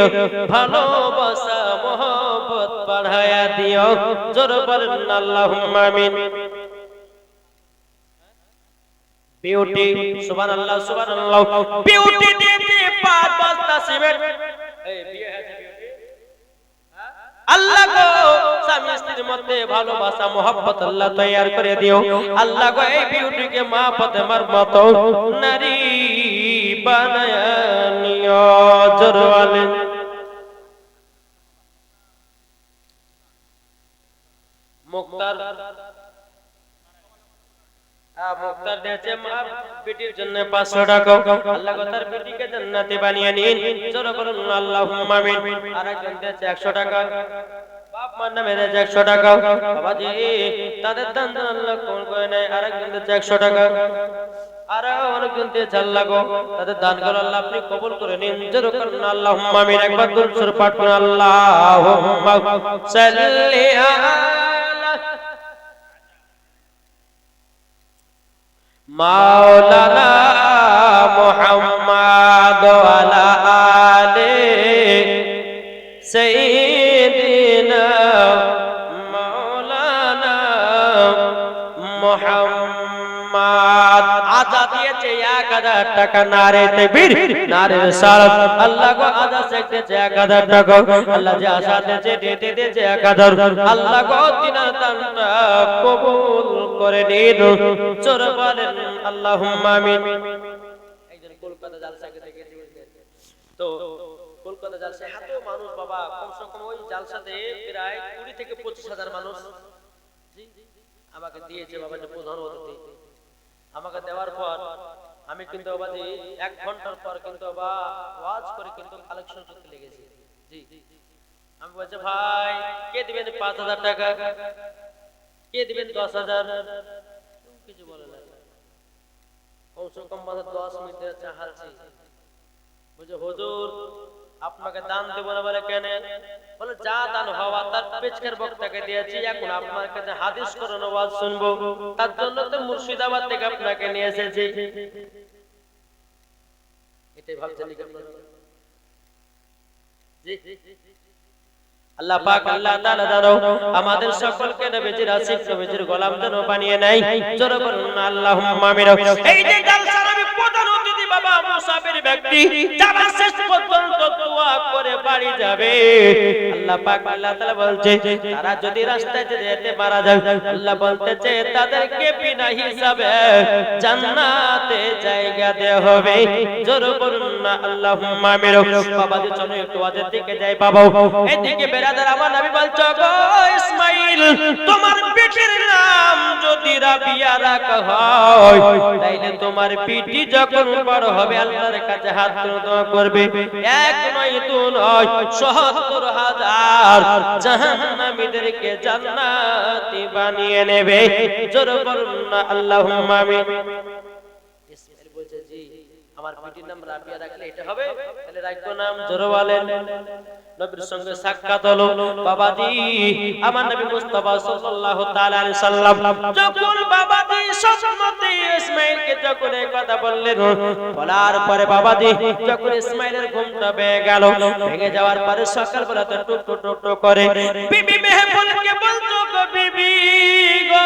ভালোবাসা মহব্বত বাড়ায়া দিও। জোরে বলেন আল্লাহুম্মা আমিন। বিউটি সুবহানাল্লাহ সুবহানাল্লাহ। বিউটি দিয়েছে 5 বস্তা সিমেন্ট। এই বিয়ে হয়েছে বিউটি, আল্লাহ গো স্বামী স্ত্রীর মধ্যে ভালোবাসা মহব্বত আল্লাহ তৈয়ার করে দিও। আল্লাহ গো এই বিউটিকে মা ফাতেমার মতো নারী বানায়া নিও। জোরে বলেন। মুক্তার মুক্তার দিয়েছে মা বেটির জন্য 500 টাকা। আল্লাহ গো তার বেটিকে জান্নাতে বানিয়ে নিন। জোরে বলুন আল্লাহুম্মা আমিন। আরেকজন দিয়েছে 100 টাকা, বাপ মার নামে দিয়েছে 100 টাকা। বাবাজি তাদের দান আল্লাহ কবুল করে নেয়। আরেকজন দিয়েছে 100 টাকা। আর অনেকজন দিয়েছে আল্লাহ গো তাদের দানগুলো আল্লাহ আপনি কবুল করে নিন। জোরে বলুন আল্লাহুম্মা আমিন। একবার দুরূদ শরীফ পাঠ করুন। আল্লাহুম্মা সাল্লি আলা মাওলানা মুহাম্মাদ ওয়ালা আলে সাইয়্যিদিনা মাওলানা মুহাম্মাদ। আজা দিয়েছে 1000 টাকা। নারে তাকবীর নারে রিসালাত। আল্লাহ গো আজা দিয়েছে 1000 টাকা। আল্লাহ যে আশা দিয়েছে দিয়েছে 1000। আল্লাহ গো তিনার দানটা কবুল করে নিন। জোরে বলেন আল্লাহুম্মা আমিন। একজন কলকাতা জালসাকে দেখেছি, তো কলকাতা জালসায় এত মানুষ বাবা, কমসে কম ওই জালসাতে প্রায় 20 থেকে 25,000 মানুষ আমাকে দিয়েছে বাবা যে প্রধান অতিথি। আমাকে দেওয়ার পর আমি কিন্তু বাবাজি 1 ঘন্টার পর কিন্তু বাবা ওয়াজ করে কিন্তু কালেকশন করতে লেগেছি। জি আমি বলছি ভাই কে দিবেন 5,000 টাকা, কে দিবেন 10,000, কিছু বলে না। কমসে কম 10 মিনিটের চাহালছি। বুঝে হুজুর আপনাকে দান দেব না বলে কেন? বলে যা দান হওয়া তার পেছনের বক্তাকে দিয়েছি, এখন আপনার কাছে হাদিস কোরআন ওয়াজ শুনবো, তার জন্য তো মুর্শিদাবাদ থেকে আপনাকে নিয়ে এসেছি। এটাই ভাবছেন কি আপনারা? জি আল্লাহ পাক আল্লাহ তাআলা জানো আমাদের সকলকে নবীজির আশিক নবীজির গোলাম যেন বানিয়ে নেয়। জোরে বলুন আল্লাহুম্মা আমিন। এই যে জালসার আমি প্রধান অতিথি বাবা মুসাফির ব্যক্তি যারা শেষ পর্যন্ত দোয়া করে বাড়ি যাবে, আল্লাহ পাক আল্লাহ তাআলা বলছে তারা যদি রাস্তায় যেতে মারা যায়, আল্লাহ বলতেছে তাদেরকে বিনা হিসাবে জান্নাতে জায়গা দেওয়া হবে। জোরে বলুন আল্লাহুম্মা আমিন। বাবা যে চলো একটু ওয়াজের দিকে যাই বাবা। এদিকে বেরাদার আমার নবী বলছো গো ইসমাইল তোমার বেটির নাম যদি রাবিয়া রাখা হয়, তাইলে তোমার বেটি যখন বড় হবে আল্লাহর কাছে হাত তুলে দোয়া করবে, 1 নয় 2 নয় ৭০,০০০ জাহান্নামীদেরকে জান্নাতি বানিয়ে নেবে। জোরে বলুন না আল্লাহুম্মা আমিন। ইসমাইল বলছে জি আমার বেটির নাম রাবিয়া রাখলে এটা হবে, তাহলে রাখবো নাম। জোরে বলেন। নবীর সঙ্গে সাক্ষাৎ হলো বাবাজি আমার নবী মুস্তাফা সাল্লাল্লাহু তাআলা আলাইহি সাল্লাম যখন বাবাজি স্বপ্নতে ইসমাইলকে যখন এই কথা বললেন, বলার পরে বাবাজি যখন ইসমাইলের ঘুমটা ভেঙে গেল, ভেঙে যাওয়ার পরে সকালবেলা তো টুক টুক টুক টুক করে বিবি মেহবুবকে বলতো গো বিবি গো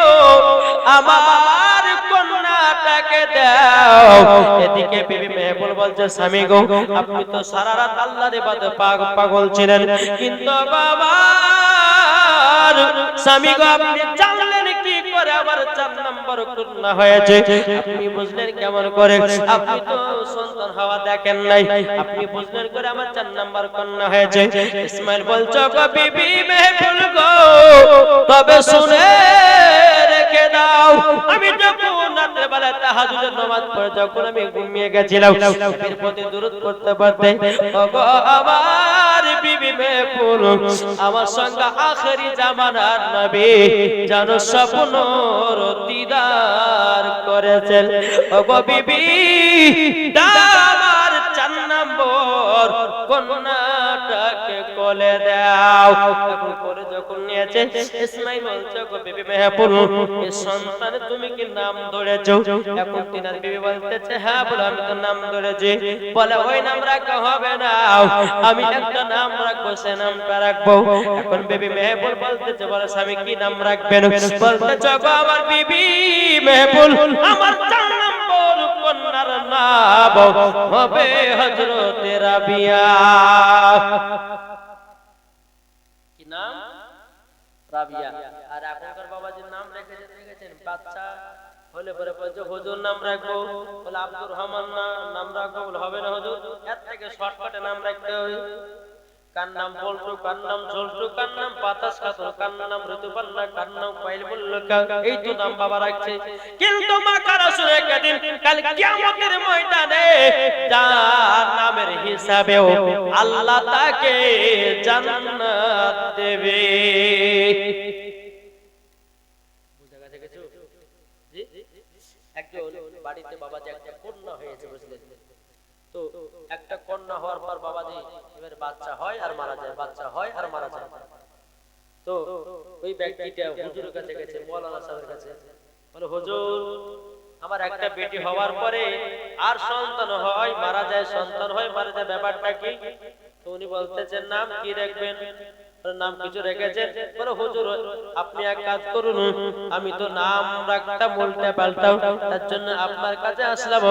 আমার কন্যাটাকে দাও। এদিকে বিবি মেহবুব বলছে স্বামী গো আপনি তো সারা রাত আল্লাহর ইবাদতে পাগল ছিলেন, কিন্তু বাবা স্বামী গো আপনি জানলেন কি করে আমার 4 নম্বর কন্যা হয়েছে? আপনি বুঝলেন কেমন করে? আপনি তো সন্তান হওয়া দেখেন নাই, আপনি বুঝলেন করে আমার 4 নম্বর কন্যা হয়েছে। ইসমাইল বলছো গো বিবি মেহবুব গো তবে শুনে রেখে দাও, আমি যখন রাতের বেলা তাহাজ্জুদের নামাজ পড়ে যখন আমি ঘুমিয়ে গেছিলাম, নবীর প্রতি দুরূদ পড়তে পড়তে ওগো আমার বিবি মেহবুব আমার সঙ্গে আখেরি জামানার নবী যেন স্বপ্নর দিদার করেছেন। ওগো বিবি আমার 4 নম্বর কন্যাটাকে কোলে দাও। এখন কোলে যখন নিয়েছে ইসমাইল বলছে গো বিবি মেহবুব এই সন্তান তুমি কি নাম ধরেছো? এখন তিনার বিবি বলতেছে হ্যাঁ বলে আমি তো নাম ধরেছি। বলে ওই নাম রাখা হবে না, আমি একটা নাম রাখবো, সে নামটা রাখবো। এখন বিবি মেহবুব বলতেছে বলে স্বামী কি নাম রাখবেন? বলতেছে গো আমার বিবি মেহবুব আমার 4 নম্বর কন্যার নাম হবে হযরত রাবিয়া। কি নাম? রাবিয়া। আর এখনকার বাবাজির নাম রেখেছে দেখেছেন, বাচ্চা হলে পরে বলছে হুজুর নাম রাখবো, বলে আব্দুর রহমান নাম রাখবো, বলে হবে না হুজুর, এর থেকে শর্টকাটে নাম রাখতে হবে। কার নাম বলতো, কার নাম ঝলটু, কার নাম বাতাস খাতুন, কার নাম ঋতুপর্ণা, কার নাম পাইল মুল্লকা, এই তো নাম বাবা রাখছে। কিন্তু মা কারা শুনে একদিন কাল কিয়ামতের ময়দানে যার নামের হিসাবেও আল্লাহ তাকে জান্নাত দেবে। বুঝা গেছে কিছু? জি, একজন বাড়িতে বাবাজি একটা কন্যা হয়েছে, বুঝলেন তো? একটা কন্যা হওয়ার পর বাবাজি এবার বাচ্চা হয় আর মারা যায়, বাচ্চা হয় আর মারা যায়। তো ওই ব্যক্তিটা হুজুরের কাছে গেছে, মাওলানা সাহেবের কাছে, বলে হুজুর আমার একটা বেটি হওয়ার পরে আর সন্তান হয় মারা যায়, সন্তান হয় মারা যায়, ব্যাপারটা কি? তো উনি বলতেছেন নাম কি রাখবেন? নাম কিছু রেখেছেন? বলে হুজুর আপনি এক কাজ করুন, আমি তো নাম রাখতাম উল্টা পাল্টাও, তার জন্য আপনার কাছে আসলাম,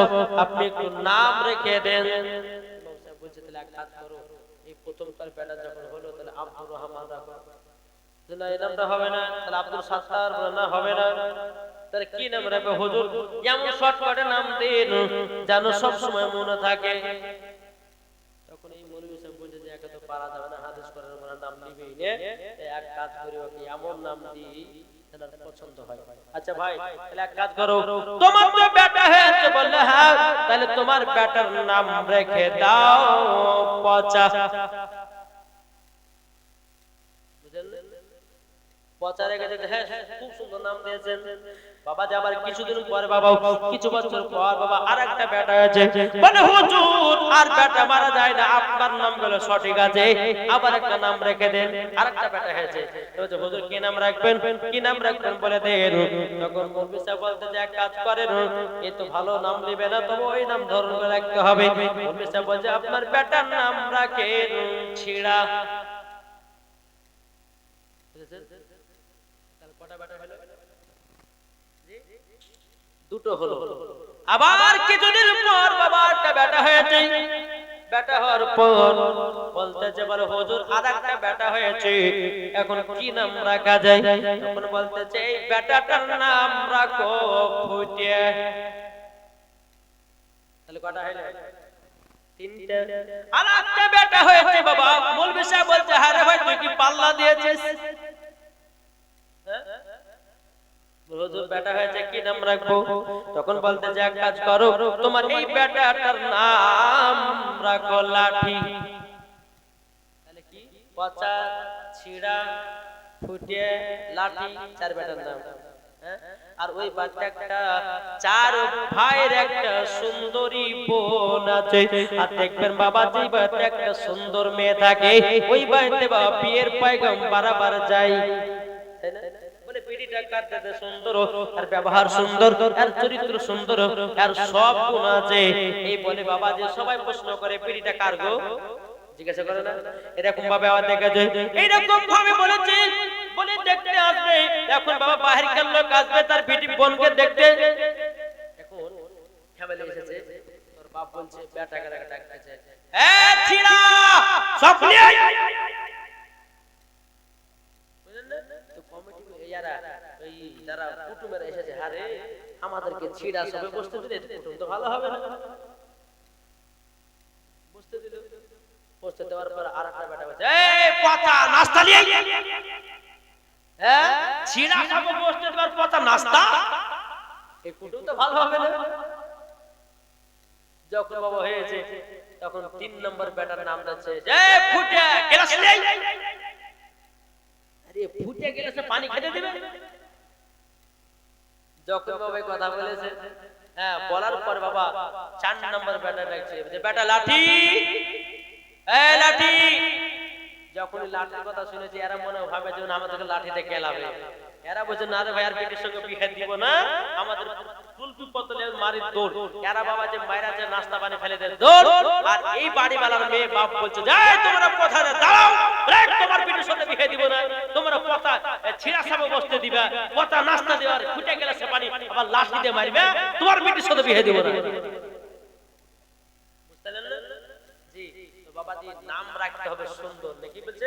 আপনি একটু নাম রেখে দেন। বলছে তাহলে এক কাজ করো, এই প্রথম তার বেটা যখন হলো তাহলে আব্দুর রহমান রাখো। না এই নামটা হবে না, তাহলে আব্দুল সাত্তার, না হবে না, তাহলে কি নাম রাখবে? হুজুর এমন শর্টকাটে নাম দিন যেন সব সময় মনে থাকে। তখন এই মৌলভী সাহেব বলছে যে একা তো পারা যাবে না, হাদিস করার মানে নাম নিবেই না, এক কাজ করি ওকে এমন নাম দিই যেন পছন্দ হয়। আচ্ছা ভাই তাহলে এক কাজ করো, তোমার তো বেটা হয়েছে, বললে হ্যাঁ, তাহলে তোমার বেটার নাম রেখে দাও পচা। বুঝলেন? পচা রেখে দিতে, হ্যাঁ খুব সুন্দর নাম দিয়েছেন। বাবা যে আবার কিছুদিন পরে, বাবা কিছু বছর পর বাবা আরেকটা বেটা আছে, বলে হুজুর আর বেটা মারা যায় না, আপনার নাম গুলো সঠিক আছে, আবার একটা নাম রেখে দেন, আরেকটা বেটা হয়েছে। বলছে হুজুর কি নাম রাখবেন, কি নাম রাখবেন বলে দেন। তখন মৌলভী সাহেব বলতে যে এক কাজ করেন, এই তো ভালো নাম দিবে না, তবে ওই নাম ধরন করে রাখতে হবে। মৌলভী সাহেব বলছে আপনার বেটার নাম রাখেন ছিড়া। দুটো হলো। আবার কিছুদিন পর বাবা একটা বেটা হয়েছে, বেটা হওয়ার পর বলতেছে বলে হুজুর আরেকটা বেটা হয়েছে, এখন কি নাম রাখা যায়? তখন বলতেছে এই বেটাটার নাম রাখো ফুটিয়ে। তাহলে কটা হলো? তিনটা। আরেকটা বেটা হয়েছে বাবা, মৌলভী সাহেব বলছে আরে ভাই তুই কি পাল্লা দিয়েছিস? হুজুর বেটা হয়েছে কি নাম রাখবো? তখন বলতে যে এক কাজ করো, তোমার এই বেটাটার নাম রাখো লাঠি। তাহলে কি? পচা, ছিড়া, ফুটে, লাঠি, 4 বেটার নাম। আর ওই বাচ্চাটা 4 ভাইয়ের একটা সুন্দরী বোন আছে। আর দেখবেন বাবা যে বাড়িতে একটা সুন্দর মেয়ে থাকে, ওই বাড়িতে বাবা বিয়ের পয়গাম বারবার যায়, তাই না? বলে পিড়িটা কাটতে সুন্দর, আর ব্যবহার সুন্দর, আর চরিত্র সুন্দর, আর সব গুণ আছে। এই বলে বাবা যে সবাই প্রশ্ন করে পিড়িটা কার গো? জিজ্ঞাসা করে না? এরকম ভাবে আবার দেখেছে, এইরকম ভাবে বলেছে, বলে দেখতে আসবে। এখন বাবা বাহিরকার লোক আসবে তার বিটি বোনকে দেখতে। এখন ফ্যামিলি এসেছে, তোর বাপ বলছে বেটাকে ডাকতেছে, এ ছিড়া সব নিয়ে আয়। যারা কুটুমেরা এসেছে, আরে আমাদেরকে ছিড়া সবে বসতে দিলে কুটুম তো ভালো হবে না। বসতে দিল, বসতে দেওয়ার পর আরেকটা বেটা বলছে এই পচা নাস্তা নিয়ে আয়। হ্যাঁ ছিড়া সবে বসতে দেওয়ার পচা নাস্তা, এই কুটুম তো ভালো হবে না। যখন বাবা হয়েছে তখন 3 নম্বর বেটার নাম যাচ্ছে এই ফুটে গ্লাস নিয়ে আয়। আরে ফুটে গ্লাসে পানি খেতে দিবে? যখন বাবা কথা বলেছে, হ্যাঁ বলার পর বাবা 4 নম্বর বেটা ডাকছে, বেটা লাঠি, এই যখন লাঠির কথা শুনেছি এরা মনে ভাবে যে আমাদেরকে লাঠিতে কেলাবে। এরা বলছে না রে ভাই আর পেটের সঙ্গে বিয়ে দিব না, আমাদের তুলপি পতলে মারি দৌড়। এরা বাবা যে মায়েরা যে নাস্তা পানি ফেলে দেয় দৌড়। আর এই বাড়িওয়ালার মেয়ে বাপ বলছে যাই তোমরা কোথায় দাঁড়াও, তোমার পেটের সঙ্গে বিয়ে দিব না, তোমরা পতা ছিড়া সাবে বসতে দিবা, পতা নাস্তা দেওয়ার ফুটে গেলে সে পানি আবার লাঠি দিয়ে মারবে, তোমার পেটের সঙ্গে বিয়ে দিব না। বাবাজি নাম রাখতে হবে সুন্দর, নাকি বলছে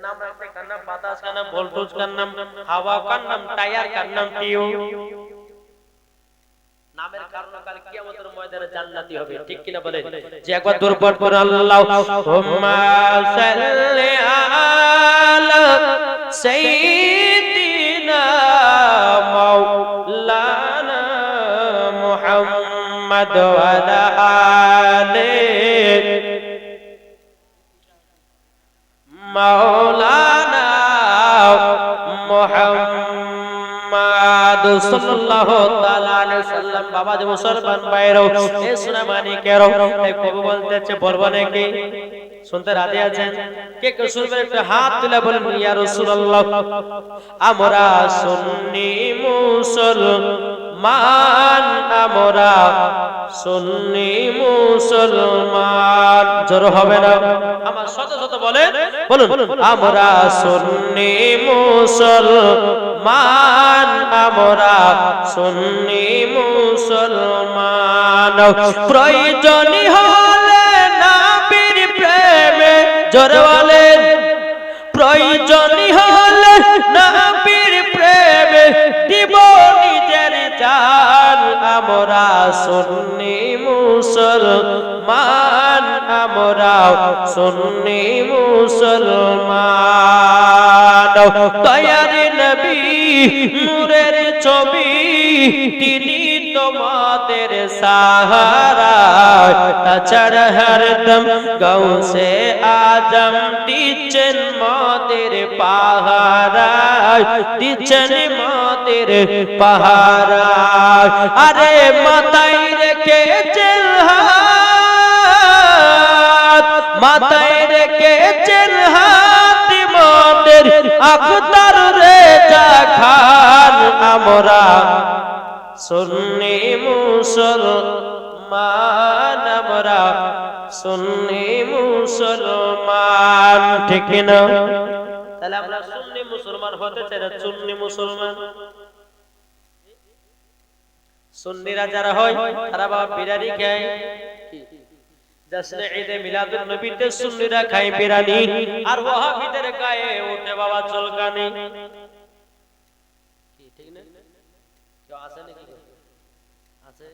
নাম রাখতে কার নাম বাতাস, কার নাম ভোল্টেজ, কার নাম হাওয়া, কার নাম টায়ার, কার নাম টিউ। নামের কারণে কাল কিয়ামতের ময়দানে জান্নাতি হবে, ঠিক কিনা বলেন? যে একবার দরবার করে আল্লাহুম্মা সাল্লি আলা সাইয়্যিদিনা মাওলানা মুহাম্মদ ওয়া আলা আলিহি মাওলানা মুহাম্মদ সাল্লাল্লাহু তাআলা আলাইহি সাল্লাম। বাবা যে মুসলমান ভাইরা এ সোনামানিকেরা এই কবি বলতেছে, বলবো নাকি? শুনতে রাজি আছেন? কে কে শুনবেন একটু হাত তুলে বলেন ইয়া রাসূলুল্লাহ। আমরা সুন্নি মুসলমান, আমরা সুন্নি মুসলমান। জোর হবে না? আমার শত শত বলেন, বলুন আমরা সুন্নি মুসলমান, আমরা সুন্নি মুসলমান। প্রয়োজনী হলে নবীর প্রেমে, জোরে বলেন প্রয়োজনী হলে নবীর প্রেমে দিব নিজের জান। আমরা সুন্নি মুসলমান, আমরা সুন্নি মুসলমান। দয়ার নবী নূরের ছবি, তিনি তোমাদের সাহারা। তাছাড়া হরদম গাউসে আজম দিচ্ছেন মাদের পাহারা, দিচ্ছেন মাদের পাহারা। আরে মাথায় রেখেছেন হাত, মাথায় রেখেছেন হাত মাদের আখতার রেজা খান। আমরা সুন্নি মুসলমান, আমরা সুন্নি মুসলমান, ঠিক না? তাহলে আমরা সুন্নি মুসলমান হতে চাই না সুন্নি মুসলমান? সুন্নিরা যারা হয় তারা বাবা বিরিয়ানি খায়, জশ্নে ঈদে মিলাদুন নবীতে সুন্নিরা খায় বিরিয়ানি, আর ওয়াহাবিদের গায়ে ওঠে বাবা চুলকানি। কি ঠিক না? কেউ আছে নাকি? আছে?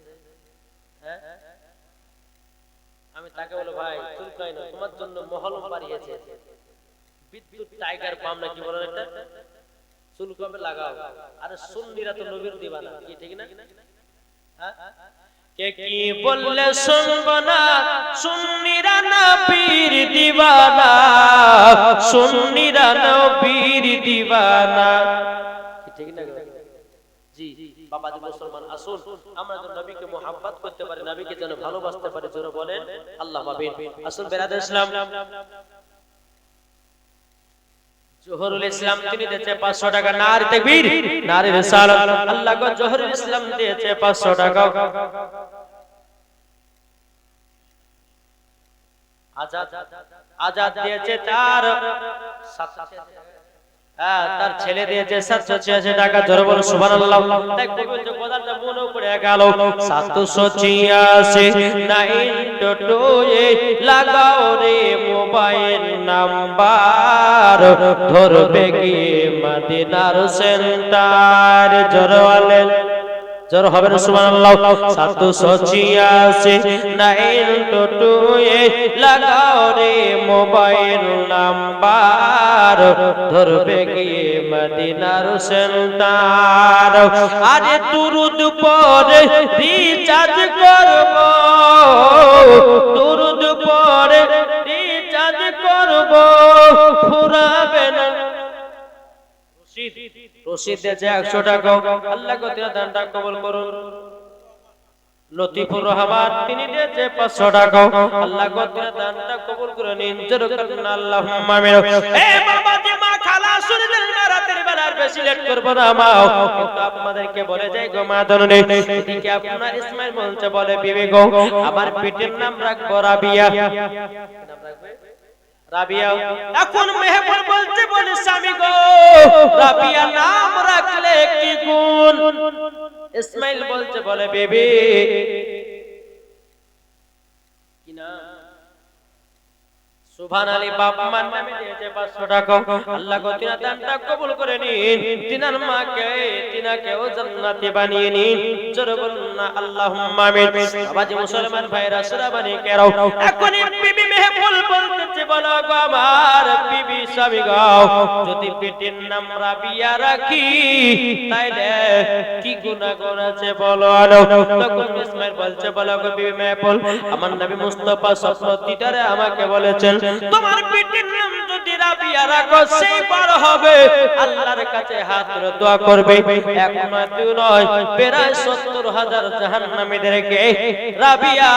হ্যাঁ, আমি তাকে বলে ভাই চুলকাই না, তোমার জন্য মহলম বাড়িয়েছে, বিদ্যুৎ টাইগার পাম না কি বলেন একটা, চুল কবে লাগাও। আরে সুন্নিরা তো নবীর দিবানা, কি ঠিক না? কে কি বললে শুনবো না, সুন্নিরা নবীর দিবানা, সুন্নিরা নবীর দিবানা, ঠিক না? জি বাবাজি মুসলমান আসুন আমরা যেন নবীকে মুহাব্বত করতে পারি, নবীকে যেন ভালোবাসতে পারি, জোরে বলেন আল্লাহুম্মা আমিন। আসুন বেরাদর ইসলাম, জোহরুল ইসলাম তিনি দিয়েছে 500 টাকা। নারে তাকবীর, নারে রিসালাত। আল্লাহ গো জোহরুল ইসলাম দিয়েছে 500 টাকা। আজাদ দিয়েছে তার তার ছেলে দিয়েছে 786 টাকা। জোরে বলো সুবহানাল্লাহ। দেখো বলতে কথাটা মনে পড়ে গেল, 786 922 লাগাও রে মোবাইল নাম্বার, ধরবে কি মদিনার সেন্টার। জোরে বলেন, জোর হবে না সুবহানাল্লাহ। 786 922 লাগাও রে মোবাইল নাম্বার, ধরবে গিয়ে মদিনার সেন্টার। আরে দুরুদ পড়ে রিচার্জ করব, দুরুদ পড়ে রিচার্জ করব, ফুরাবে না। রশিদ দিয়েছে 100 টাকা। আল্লাহ গো তিনা দানটা কবুল করুন। লতিফুর রহমান তিনি দিয়েছে 500 টাকা আল্লাহ গো তিনি দানটা কবুল করে নিন জোরে করুন আল্লাহুম্মা আমিন এ বাবা জি মা খালা শুনে দেন না রাতের বেলা আর বেশি লেট করব না মা কিন্তু আপনাদেরকে বলে যাই গো মা দননে এদিকে আপনার ইসমাইল বলছে বলে বিবি গো আমার পেটের নাম রাখবো রাবিয়া কি নাম রাখবে রাবিয়া এখন মেহবুব বলছে বলে স্বামী গো রাবিয়া নাম রাখলে কি গুণ ইসমাইল বলছে বলে বেবি কি নাম সুবহানাল্লাহ বাপ মার নামে দিয়েছে 500 টাকা আল্লাহ গো তিনা দানটা কবুল করে নিন তিনার মাকে তিনাকেও জান্নাতি বানিয়ে নিন জোরে বলুন না আল্লাহুম্মা আমিন বাবাজি মুসলমান ভাইরা সুরাবানি কেরাও এখন বিবি মেহবুল বলতেছে বলো গো আমার বিবি স্বামী গো যদি পেটের নাম রাবিয়া রাখি তাইলে কি গুনাহ করেছে বলো তখন ইসমাইল বলছে বলো গো বিবি মেহবুল আমার নবী মুস্তাফা স্বপ্ন দিদারে আমাকে বলেছেন তোমার পেটের নাম যদি রাবিয়া রাখো সেই পার হবে আল্লাহর কাছে হাত ধরে দোয়া করবে এক নয় দুই নয় প্রায় ৭০,০০০ জাহান্নামীদেরকে রাবিয়া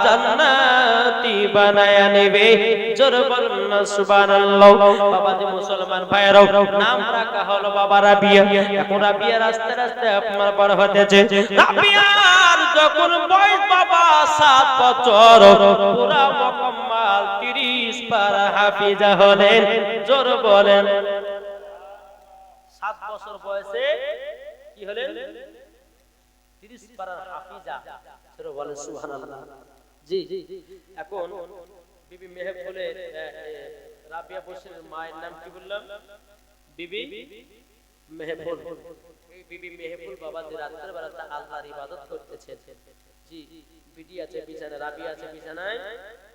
জান্নাতি বানায়া নেবে জোরে বলুন না সুবহানাল্লাহ বাবাজি মুসলমান ভাইরাও নাম রাখা হলো বাবা রাবিয়া এখন রাবিয়া রাস্তে রাস্তে আপনার বড় হতেছে রাবিয়ার যখন বয়স বাবা 7 বছর পুরা মুকম্মল 30 পারা হাফিজা হলেন জোরে বলেন 7 বছর বয়সে কি হলেন 30 পারা হাফিজা জোরে বলেন সুবহানাল্লাহ জি এখন বিবি মেহবুলের রাবিয়া বসির মায়ের নাম কি বললাম বিবি মেহবুল এই বিবি মেহবুল বাবা যে রাতের বেলাতে আল্লাহর ইবাদত করতেছেন জি বিটি আছে বিছানায় রাবিয়া আছে বিছানায়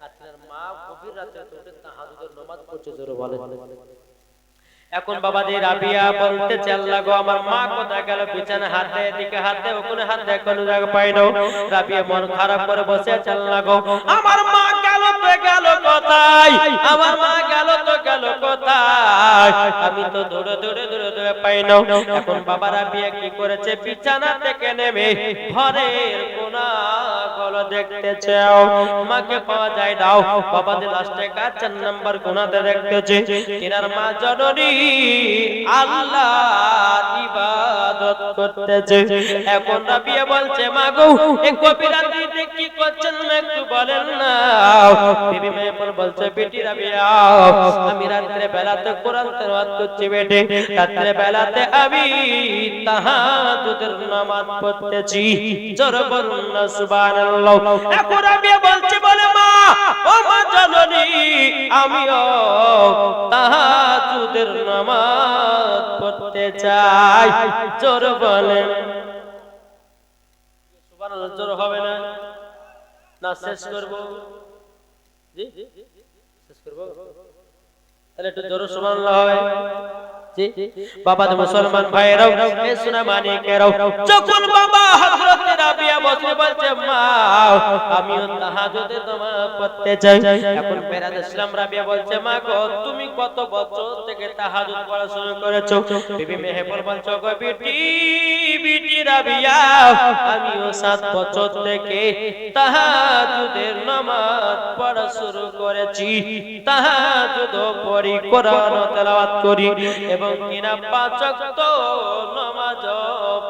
আর তার মা গভীর রাতে উঠে তাহাজ্জুদের নামাজ পড়ছে জোরে বলেন এখন বাবা যে রাবিয়া বলতেছে আল্লাহ গো আমার মা কোথায় গেল বিছানা হাতে এদিকে হাতে ওখানে হাতে কোনো জায়গা পাই না রাবিয়া মন খারাপ করে বসে আছে আল্লাহ গো আমার মা গেল তো গেল কোথায় আমার মা গেল তো গেল কোথায় আমি তো দৌড়ে দৌড়ে দৌড়ে দৌড়ে পাই না এখন বাবা রাবিয়া কি করেছে বিছানা থেকে নেমে ঘরের কোনা গলো দেখতেছে মাকে পাওয়া যায় দাও বাবা যে লাস্টে 4 নাম্বার কোনাতে দেখতেছে তিনার মা জননী আল্লাহর ইবাদত করতেছে এখন রাবিয়া বলছে মা গো এই গভীর রাতে কি করছেন একটু বলেন না বিবি মেহবুল বলছে বেটি রাবিয়া আমি রাতে বেলাতে কোরআন তেলাওয়াত করছি বেটি রাতে বেলাতে আমি তাহাজ্জুদের নামাজ পড়তেছি জোরে বলুন না সুবহানাল্লাহ এখন রাবিয়া বলছে বলে মা ও মা জননী আমিও তাহাজ্জুদের নামাজ পড়তে চাই জোরে বলেন সুবহানাল্লাহ জোরে হবে না না শেষ করব জি শেষ করব তাহলে একটু জোরে সুবহানাল্লাহ হয় জি বাবা মুসলমান ভাইরাও এ সোনা মানিকেরাও যখন বাবা হযরত রাবিয়া বসে বলছে মা আমিও তাহাজ্জুদে নামাজ পড়তে চাই এখন বেরাদ ইসলাম রাবিয়া বলছে মা গো তুমি কত বছর থেকে তাহাজ্জুদ পড়া শুরু করেছো বিবি মেহবুল বলছো গো বিটি রাবিয়া আমিও 7 বছর থেকে তাহাজ্জুদের নামাজ পড়া শুরু করেছি তাহাজ্জুদ পড়ি কোরআন তেলাওয়াত করি এবং কিনা 5 ওয়াক্ত নামাজ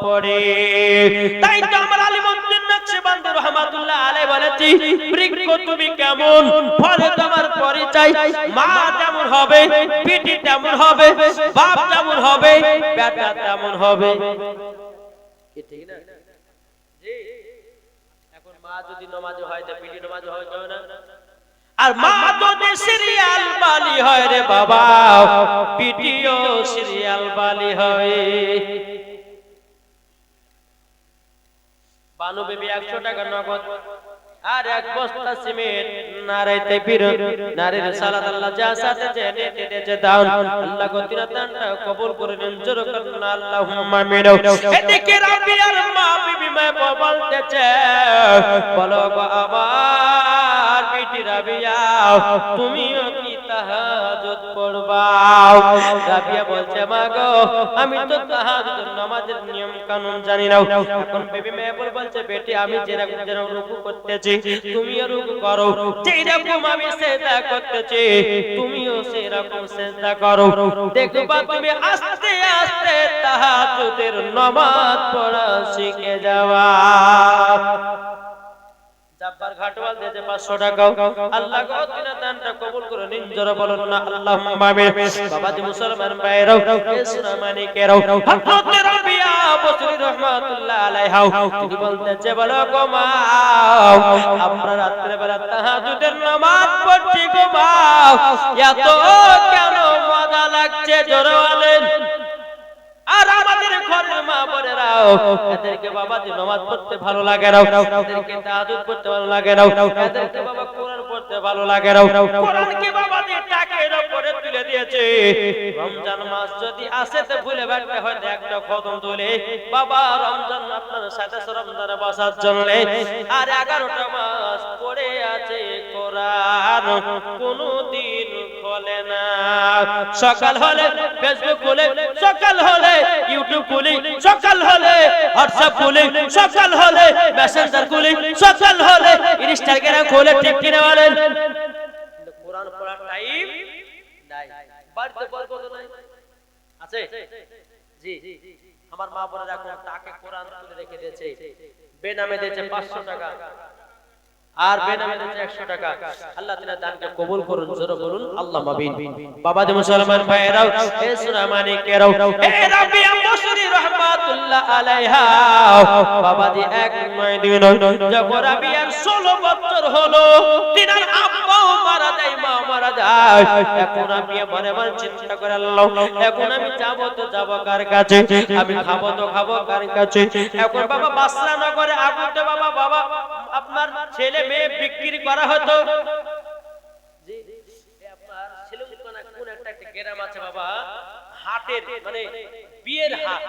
পড়ে তাই তো আমরা আলিমউদ্দিন নকশবন্দি রাহমাতুল্লাহ আলাইহি বলেছি বৃক্ষ তুমি কেমন ফলে তোমার পরিচয় মা যেমন হবে পিটি তেমন হবে বাপ যেমন হবে বেটা তেমন হবে কি ঠিক না জি এখন মা যদি নামাজ হয় তো পিটি নামাজ হয় কেন না আর মা যদি সিরিয়াল বালি হয় রে বাবা পিটিও সিরিয়াল বালি হয় বানু বেবি 100 টাকা নগদ আর এক বস্তা সিমেন্ট নারাইতে বীর নারীর সালাত আল্লাহ যা সাথে জেনে দিতে দাও আল্লাহ গতিরা দানটা কবুল করে নিন জোরে করুন আল্লাহুম্মা আমিন এদিকে রাবিয়ার মা বিবি মা বলতেছে বলো গো আমার বিটি রাবিয়া তুমিও কি তাহাজ্জুদ পড়বা। রাবিয়া বলছে মা গো আমি তো তাহাজ্জুদের নামাজের নিয়ম কানুন জানি না। এখন বেবি মেহেবুব বলছে বেটি আমি যেরকম রুকু করতেছি তুমিও রুকু করো, যেরকম আমি সিজদা করতেছি তুমিও সেরকম সিজদা করো, দেখবা তুমি আস্তে আস্তে তাহাজ্জুদের নামাজ পড়া শিখে যাওয়া। জাব্বার ঘাটওয়াল দিয়েছে 500 টাকা। আল্লাহ গো তিনা দানটা কবুল করে নিন, জোরে বলুন না আল্লাহুম্মা আমিন। বাবাজি মুসলমান ভাইরাও ইসলামানিকেরাও হযরত রাবিয়া বসরি রাহমাতুল্লাহ আলাইহা তিনি বলতেছে বলো গো মা আমরা রাত্রে বেলা তাহাজ্জুদের নামাজ পড়ছি গো মা, এত কেন মজা লাগছে জোরে বলেন। আর আমাদের ঘরের মা বোনেরাও এদেরকে বাবাজি নামাজ পড়তে ভালো লাগে না, এদেরকে তাহাজ্জুদ পড়তে ভালো লাগে না, এদেরকে বাবা কোরআন পড়তে ভালো লাগে না। কোরআনকে বাবাজি টাকের উপরে তুলে দিয়েছে। রমজান মাস যদি আসে তো ভুলে বাড়তে হয়তো একটা খতম তুলে বাবা রমজান আপনার সাথে রমজানে বসার জন্য আর 11টা মাস পড়ে আছে কোরআন কোনদিন খোলে না। সকাল হলে ফেসবুক খুলে, সকাল হলে ইউটিউব খুলি, সকাল হলে হোয়াটসঅ্যাপ খুলি, সকাল হলে মেসেঞ্জার খুলি, সকাল হলে ইনস্টাগ্রাম খুলে, ঠিক কিনা বলেন? কোরআন পড়ার টাইম নাই, বাড়িতে বলবো তো নাই আছে জি। আমার মা বোনেরা এখন তাকে কোরআন তুলে রেখে দিয়েছে, বেনামে দিয়েছে 500 টাকা আর বেনামে দিয়েছে 100 টাকা। আল্লাহ তাআলা দানকে কবুল করুন, জোরে বলুন আল্লাহুম্মা আমিন। বাবাজি মুসলমান ভাইরাও এ সুনামানিকেরাও এ রাবিয়া বসরি রাহমাতুল্লাহ আলাইহা বাবাজি এক নয় দুই নয় যখন রাবিয়ার 16 বছর হলো তিনার আব্বাও মারা যায়, মা মারা যায়। এখন রাবিয়া মনে মনে চিন্তা করে আল্লাহ এখন আমি যাব তো যাব কার কাছে, আমি খাবো তো খাবো কার কাছে। এখন বাবা বাসরা নগরে আগুতে বাবা বাবা আপনার ছেলে মেয়ে বিক্রি করা হতো জি। আপনার শিলংকোনা কোন একটা গ্রাম আছে বাবা, হাটের মানে বিয়ের হাট,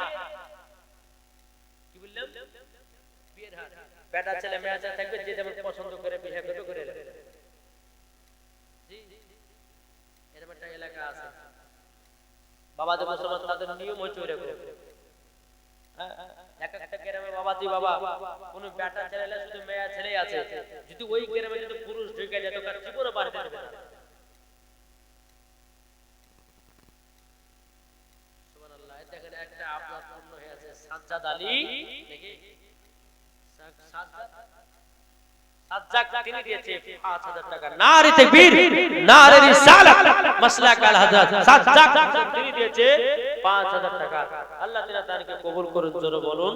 কি বললাম বিয়ের হাট, বেটা ছেলে মেয়ে থাকবে যে যেমন পছন্দ করে বিয়ে করবে করে জি। এরকম একটা এলাকা আছে বাবা যে মুসলমান তাদের নিয়ম হচ্ছে ওইরকম। এক একটা গ্রামে বাবাজি বাবা কোন বেটা ছেলে শুধু মেয়ে ছেলেই আছে, যদি ওই গ্রামে যদি পুরুষ ঢুকে যায় তো তার জীবনে বাড়তে পারবে না। সুবহানাল্লাহ। দেখেন একটা আপনার পূর্ণ হয়ে আছে সাজ্জাদ আলী দেখি সাজ্জাদ তিনি দিয়েছে 5000 টাকা। নারে তাকবীর, নারে রিসালাত, মাসলাক আল হযরত সাজ্জাদ তিনি দিয়েছে 5000 টাকা। আল্লাহ তাআলা তাকে কবুল করুন, জোরে বলুন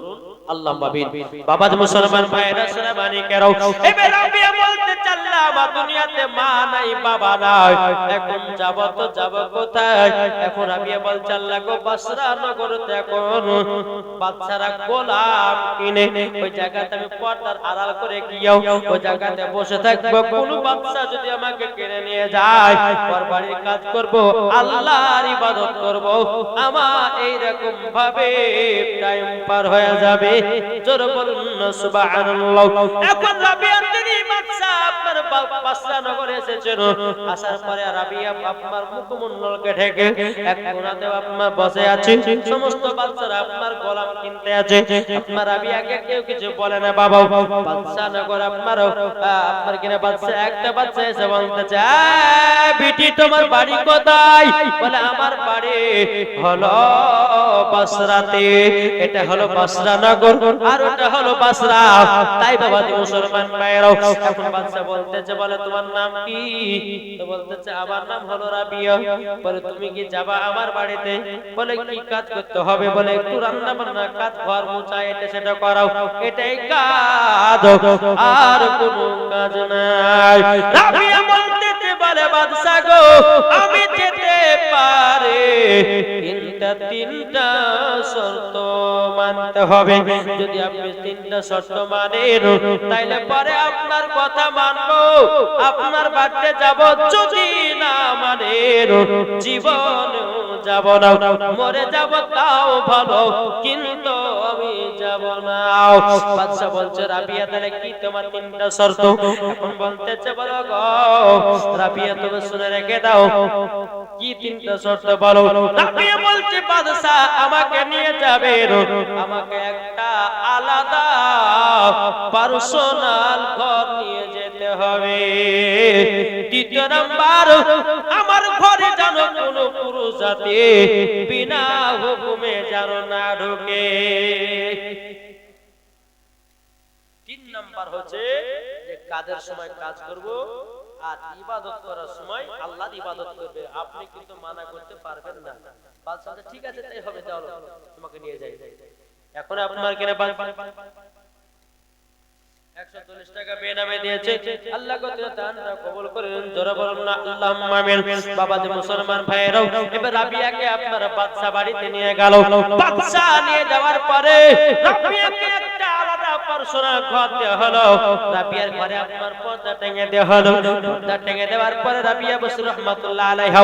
আল্লাহুম্মা আমিন। বাবাজি মুসলমান ভাইরা সুনামানিকেরাও এবে রাবিয়া বলতে চাল্লা মা দুনিয়াতে মা নাই বাবা নাই, এখন যাব তো যাব কোথায়? এখন রাবিয়া বলছে আল্লাহ গো বসরা নগরতে এখন বাচ্চারা গোলাম কিনে ওই জায়গাতে আমি পর্দার আড়াল করে গিয়েও ওই জায়গাতে বসে থাকবো, কোন বাচ্চা যদি আমাকে কিনে নিয়ে যায় পরবাড়ির কাজ করব, আল্লাহর ইবাদত করব, আমার এইরকম ভাবে টাইম পার হয়ে যাবে। জোরে বলুন সুবহানাল্লাহ। এখন রাবিয়া তিনি বাচ্চা আপনার বাসরা নগরে এসেছেন, আসার পরে রাবিয়া আপনার মুখমণ্ডলকে ঢেকে এক কোণাতে আপনার বসে আছে, সমস্ত বাচ্চারা আপনার গোলাম কিনতে আছে। আপনার রাবিয়াকে কেউ কিছু বলে না বাবা। বাদশা নগর আপনার কিনা বাচ্চা একটা বাচ্চা এসে বলতেছে বিটি তোমার বাড়ি কোথায়? বলে আমার বাড়ি হলো বাসরাতে, এটা হলো বাসরা নগর আর ওটা হলো বাসরা। তাই বাবা মুসলমান ভাইরাও এখন বাচ্চা বলতেছে বলে তোমার নাম কি? তো বলতেছে আমার নাম হলো রাবিয়া। বলে তুমি কি যাবা আমার বাড়িতে? বলে কি কাজ করতে হবে? বলে একটু রান্না বান্না কাজ, ঘর মোছা এটা সেটা করাও, এটাই কাজ আর কোনো কাজ নাই। রাবিয়া বলতেছে বলে বাদশা গো আমি যেতে পারে তিনটা শর্ত মানতে হবে, যদি আপনি তিনটা শর্ত মানেন তাইলে পরে আপনার কথা মানবো, আপনার বাড়িতে যাব, যদি না মানেন জীবন যাব না, মরে যাব তাও ভালো, কিন্তু আমি যাব না। বাদশা বলছে রাবিয়া তাহলে কি তোমার তিনটা শর্ত? এখন বলতেছে বলো গো রাবিয়া, তুমি শুনে রেখে দাও, কি তিনটা শর্ত বলো। রাবিয়া বলছে বাদশা আমাকে নিয়ে যাবেন, আমাকে একটা আলাদা পার্সোনাল ঘর নিয়ে যেতে হবে। দ্বিতীয় নাম্বার, আমার ঘরে যেন কোনো পুরুষ জাতি বিনা হুকুমে যেন না ঢোকে। তিন নাম্বার হচ্ছে যে কাজের সময় কাজ করব, আর ইবাদত করার সময় আল্লাহর ইবাদত করবে, আপনি কিন্তু মানা করতে পারবেন না। বাদশা বলে ঠিক আছে তাই হবে, চলো তোমাকে নিয়ে যাই। এখন আপনার কিনে 140 টাকা বেনামে দিয়েছে, আল্লাহ দানটা কবুল করেন, জোরে বলুন না আল্লাহুম্মা আমিন। বাবা যে মুসলমান ভাইরাও, এবার রাবিয়াকে আপনার বাদশা বাড়িতে নিয়ে গেল। বাদশা নিয়ে যাওয়ার পরে রাবিয়াকে একটা আলাদা পার্সোনাল ঘর দেওয়া হলো। রাবিয়ার ঘরে আপনার পর্দা টেঙে দেওয়া হলো। পর্দা টেঙে দেওয়ার পরে রাবিয়া বসু রহমাতুল্লাহ আলাইহা,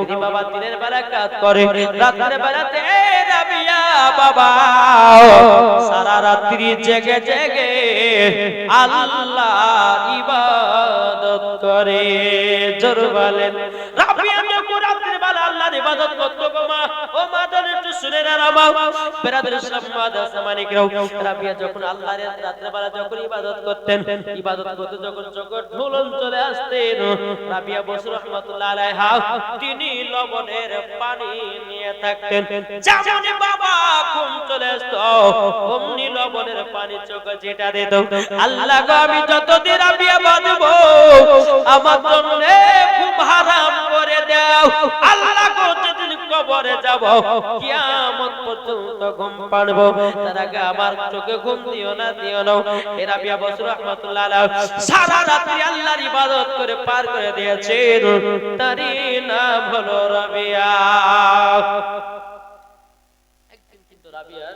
তিনি বাবা দিনের বেলা কাজ করে, রাতের বেলাতে রাবিয়া বাবা সারা রাত্রি জেগে জেগে আল্লাহর ইবাদত করে। জোর বলেন রাবিয়া যখন রাতের বেলা আল্লাহর ইবাদত করতো গো মা, ও মা জান একটু শুনে না রামা বেরাদের সম্মাদ আসমানি কেউ। রাবিয়া যখন আল্লাহর রাতের বেলা যখন ইবাদত করতেন, ইবাদত করতে যখন চোখের ঢুলন চলে আসতেন, রাবিয়া বসু রহমাতুল্লাহ আলাইহা তিনি লবণের পানি নিয়ে থাকতেন। যেমন বাবা ঘুম চলে আসতো অমনি লবণের পানি চোখে যেটা দিত। আল্লাহ গো আমি যতদিন রাবিয়া বাঁধবো আমার জন্য খুব হারাম করে দাও। আল্লাহ গো যেদিন কবরে যাব কিয়ামত পর্যন্ত ঘুম পাড়বো, তার আগে আমার চোখে ঘুম দিও না, দিও না। এ রাবিয়া বসু রাহমাতুল্লাহ আলাইহি সারা রাত্রি আল্লাহর ইবাদত করে পার করে দিয়েছেন, তারই নাম হলো রাবিয়া। একদিন কিন্তু রাবিয়া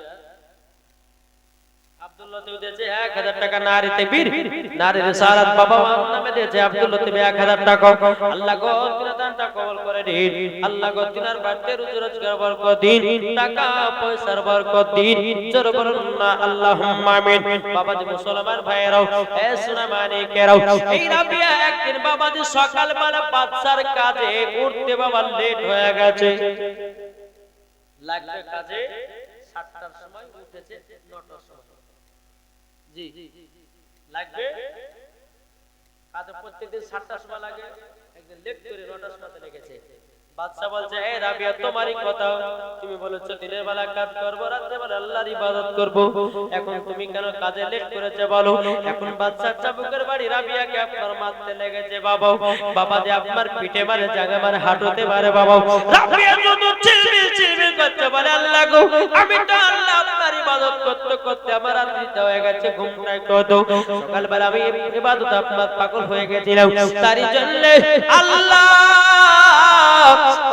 আব্দুল্লাহ দিয়েছে 1000 টাকা, নারীতে বীর নারী রিসালাত বাবা নামে দিয়েছে আব্দুল্লাহ 1000 টাকা। আল্লাহ গো তিনার দানটা কবুল করে দিন, আল্লাহ গো তিনার বাড়িতে রুজি রোজগার বরকত দিন, টাকা পয়সার বরকত দিন, জোরে বলুন না আল্লাহুম্মা আমিন। বাবা যে মুসলমান ভাইরাও, এ সোনা মানিকেরাও, এই রাবিয়া একদিন বাবা যে সকালবেলা বাদশার কাজে উঠতে বাবা লেট হয়ে গেছে, লাগবে কাজে 7টার সময় উঠেছে 9টার সময়। জি লাগবে কাজে প্রত্যেকদিন 7টার সময় লাগে, একদিন লেট করে 9টার সময় লেগেছে। বাদশা বলছে এই রাবিয়া তোমারই কথা, তুমি বলেছো দিনের বেলা কাজ করব, রাতের বেলা আল্লাহর ইবাদত করব, এখন তুমি কেন কাজে লেট করেছো বলো। এখন বাদশার চাবুকের বাড়ি রাবিয়াকে আপনার মারতে লেগেছে বাবা, বাবা যে আপনার পিঠে মারে, জায়গা মারে, হাঁটুতে মারে বাবা। রাবিয়া শুধু চিল্লামিল চিল্লামিল করতে বলে আল্লাহ গো আমি তো আল্লাহ আপনার ইবাদত করতে করতে আমার রাত্রিটা হয়ে গেছে, ঘুমটা একটু হতো, সকালবেলা আমি ইবাদত আপনার পাগল হয়ে গেছিলাম, তারই জন্য আল্লাহ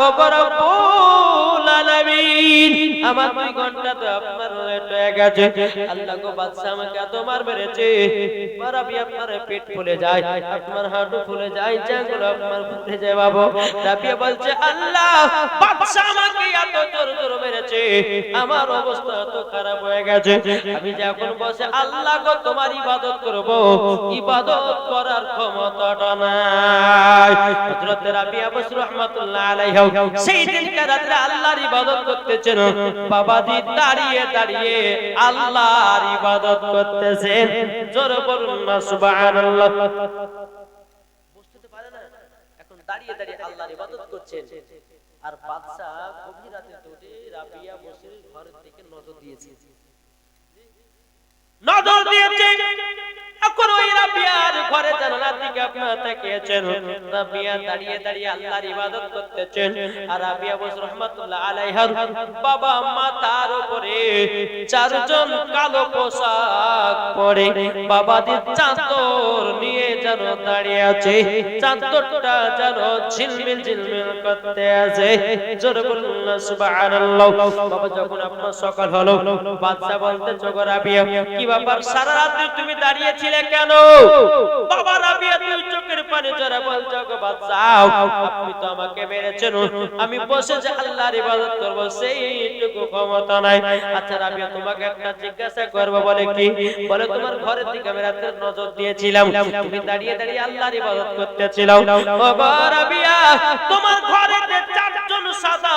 ও রব্বুল আলামিন আমার 2 ঘন্টা তো আপনার লেট হয়ে গেছে। আল্লাহ গো বাদশা আমাকে এত মার মেরেছে, রাবিয়া আপনার পেট ফুলে যায়, আপনার হাঁটু ফুলে যায়, জাঙ্গুলো আপনার ফুলে যায় বাবা। রাবিয়া বলছে আল্লাহ বাদশা আমাকে এত জোর জোর মেরেছে, আমার অবস্থা এত খারাপ হয়ে গেছে, আমি যখন বসে আল্লাহ গো তোমার ইবাদত করব, ইবাদত করার ক্ষমতাটা নাই। হযরত রাবিয়া বসু রাহমাতুল্লাহ আলাইহি সেই দিনকার রাতে আল্লাহর ইবাদত করতেছেন, বাবাজি দাঁড়িয়ে দাঁড়িয়ে আল্লাহর ইবাদত করতেছেন, জোরে বলুন না সুবহানাল্লাহ। বুঝতে পারে না এখন দাঁড়িয়ে দাঁড়িয়ে আল্লাহর ইবাদত করছেন, আর বাদশা গভীর রাতে উঠে রাবিয়া বসুর ঘরের দিকে নজর দিয়েছে, নজর দিয়েছে। এখন ওই রাবিয়ার ঘরে জানালার দিকে আপনারা তাকিয়েছেন, রাবিয়া দাঁড়িয়ে দাঁড়িয়ে আল্লাহর ইবাদত করতেছেন, আর রাবিয়া বসু রাহমাতুল্লাহ আলাইহা বাবা মাথার উপরে 4 জন কালো পোশাক পরে বাবাদের চাদর নিয়ে যেন দাঁড়িয়ে আছে, চাদরটা যেন ঝিলমিল ঝিলমিল করতে আছে, জোরে বলুন না সুবহানাল্লাহ। বাবা যখন আপনার সকাল হলো, বাদশা বলতে চোখ রাবিয়া কি বাবা বাবার সারা রাত তুমি দাঁড়িয়েছিলে কেন? বাবা রাবিয়া তুই চোখের পানি ঝরা বলছো গো বাচ্চা আপনি তো আমাকে মেরেছেন, আমি বসে যে আল্লাহর ইবাদত করব সেইটুকু ক্ষমতা নাই। আচ্ছা রাবিয়া তোমাকে একটা জিজ্ঞাসা করব, বলে কি? বলে তোমার ঘরের দিকে আমি রাতে নজর দিয়েছিলাম, তুমি দাঁড়িয়ে দাঁড়িয়ে আল্লাহর ইবাদত করতেছিলে। ও গো রাবিয়া তোমার ঘরে যে চারজন সাদা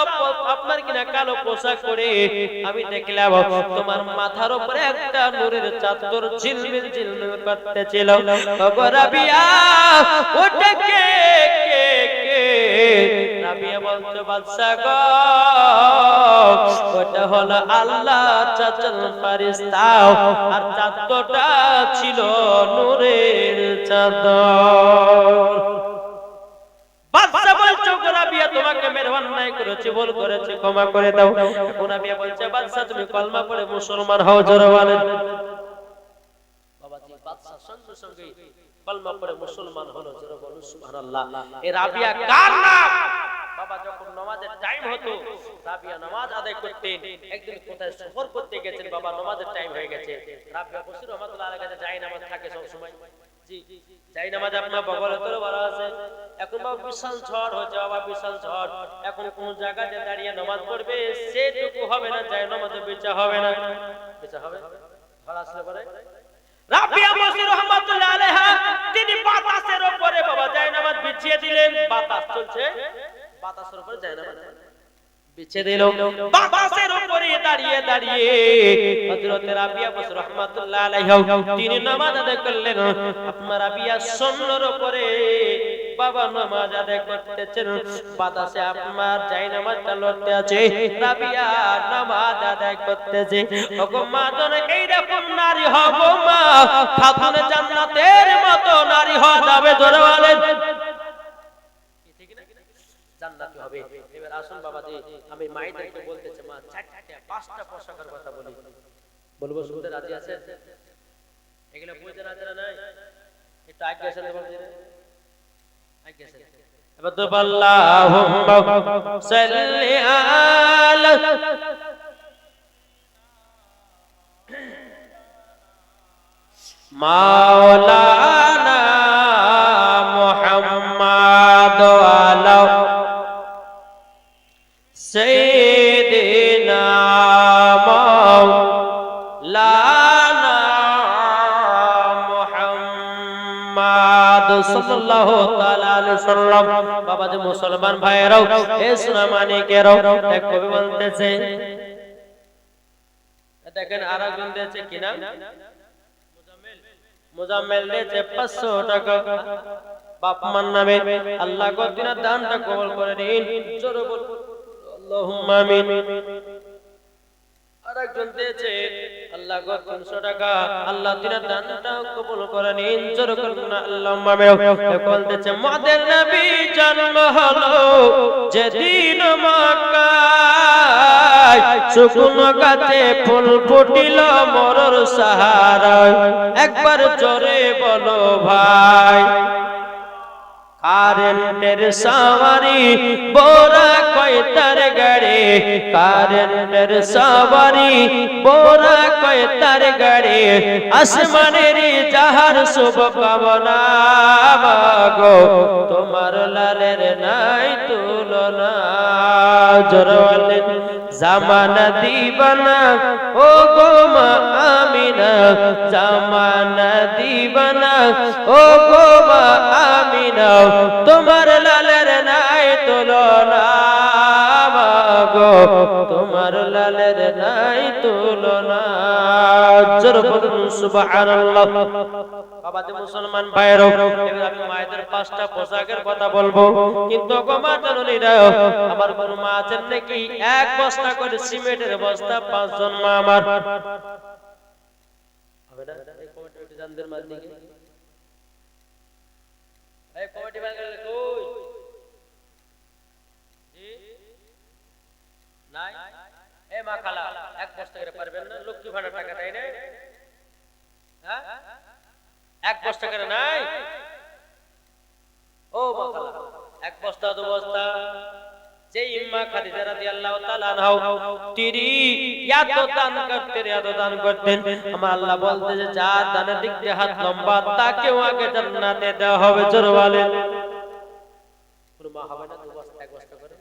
আপনার কিনা কালো পোশাক পরে আমি দেখলাম তোমার মাথার উপরে একটা নূরের চাদর ঝিলমিল ঝিলমিল করতেছিল। ও গো রাবিয়া ওটা কে কে কে? রাবিয়া বলতে বাদশা গো ওটা হলো আল্লাহ চাচল ফেরেশতা, আর চাদরটা ছিল নূরের চাদর। বাদশা বলছে গো রাবিয়া তোমাকে মেরে অন্যায় করেছি, ভুল করেছি, ক্ষমা করে দাও। এখন রাবিয়া বলছে বাদশা তুমি কলমা পড়ে মুসলমান হও, জোরে বলেন। বাবাজি বাদশা সঙ্গে সঙ্গে কলমা পড়ে মুসলমান হলো, জোরে বলুন সুবহানাল্লাহ। এই রাবিয়া কার নাম? বাবা যখন নামাজের টাইম হতো রাবিয়া নামাজ আদায় করতেন। একদিন কোথায় সফর করতে গেছেন, বাবা নামাজের টাইম হয়ে গেছে। রাবিয়া বসির রহমাতুল্লাহ আলাইহি কাছে যাই নামাজ থাকে সব সময়। জি যাই নামাজ আপনার বগলে তোর বড় আছে। এখন বাবা বিশাল ঝড় হচ্ছে, বাবা বিশাল ঝড়। এখন কোন জায়গাতে দাঁড়িয়ে নামাজ পড়বে সেটুকু হবে না, যাই নামাজে বেচা হবে না। বেচা হবে ঝড় আসলে পরে রাবিয়া বসির রহমাতুল্লাহ আলাইহা তিনি বাতাসের উপরে বাবা যাই নামাজ বিছিয়ে দিলেন। বাতাস চলছে, বাতাসের উপরে যায় নামাজ বিছিয়ে দিল। বাতাসের উপরে দাঁড়িয়ে দাঁড়িয়ে হযরত রাবিয়া বসির রহমাতুল্লাহ আলাইহা তিনি নামাজ আদায় করলেন। আপনার রাবিয়া সুন্নর উপরে বাবা নামাজ আদায় করতেছেন, বাতাসে আপনার যাই নামাজটা লড়তে আছে, রাবিয়া নামাজ আদায় করতেছে। ওগো মা জন এইরকম নারী হব মা, খাতুনে জান্নাতের মতো নারী হওয়া যাবে, জোরে বলেন জান্নাতি হবে। এবার আসুন বাবাজি আমি মাইদেরকে বলতেছি মা চারটা পাঁচটা পোশাকের কথা বলি, বলবো শুনতে রাজি আছেন? এগুলো বুঝতে রাজি নাই? একটু আগে আসেন বাবাজি, আগে আসেন। এবার তো আল্লাহুম্মা সাল্লি আলা মাওলানা মুহাম্মদ ওয়ালা সাইয়্যিদিনা মাওলানা মুহাম্মদ সাল্লাল্লাহু তাআলা আলাইহি সাল্লাম। বাবাজি মুসলমান ভাইরাও এ সোনামানিকেরাও এক কবি বলতেছে, দেখেন আরেকজন দিয়েছে কি নাম? মুজাম্মেল দিয়েছে 500 টাকা বাপ মার নামে। আল্লাহ গো দিনের দানটা কবুল করে নিন, জোরে বলুন আল্লাহুম্মা আমিন। আরেকজন দিয়েছে আল্লাহ গো 300 টাকা, আল্লাহ দিনের দানটা কবুল করে নিন, জোরে বলুন আল্লাহুম্মা আমিন। এখন দিয়েছে মোদের নবী জন্ম হলো যেদিন মক্কায়, শুকনো গাছে ফুল ফুটিল মরর সাহারায়, একবার জোরে বলো ভাই। কারেন্টের সওয়ারি বোরা কয়তার গাড়ি, কারেন্টের সওয়ারি বোরা কয়তার গাড়ি, আসমানের যাহার শুভ কামনা গো, তোমার লালের নাই তুলনা, জোরে বলেন জামানা দিবানা ও গো মা আমিনা, জামানা দিবানা ও গো মা আমিনা, তোমার লালের নাই তুলনা গো, তোমার লালের নাই তুলনা, জোরে বলুন সুবহানাল্লাহ। বাবাজি মুসলমান ভাইরা এবার আমি মায়েদের পাঁচটা পোশাকের কথা বলবো, কিন্তু গো মা জননীরা আমার কোন মা আছেন নাকি এক বস্তা করে সিমেন্টের বস্তা 5 জন মা আমার হবে না? এই কমিটি জানদের মাঝে এই কমিটি বানালে কই জি নাই? এ মা খালা এক বস্তা করে পারবেন না? লক্ষ্মী ভাড়া টাকা দেয় না? হ্যাঁ এক বস্তা করে নাই? ও মা খালা এক বস্তা দু বস্তা যে ইম্মা খাদিজা রাদিয়াল্লাহু তাআলা আনহা তিনি এত দান করতেন আমার আল্লাহ বলতে যে যার দানের দিক দিয়ে হাত লম্বা তাকেও আগে জান্নাতে দেওয়া হবে। জোরে বলেন। কোন মা হবে না এক বস্তা করে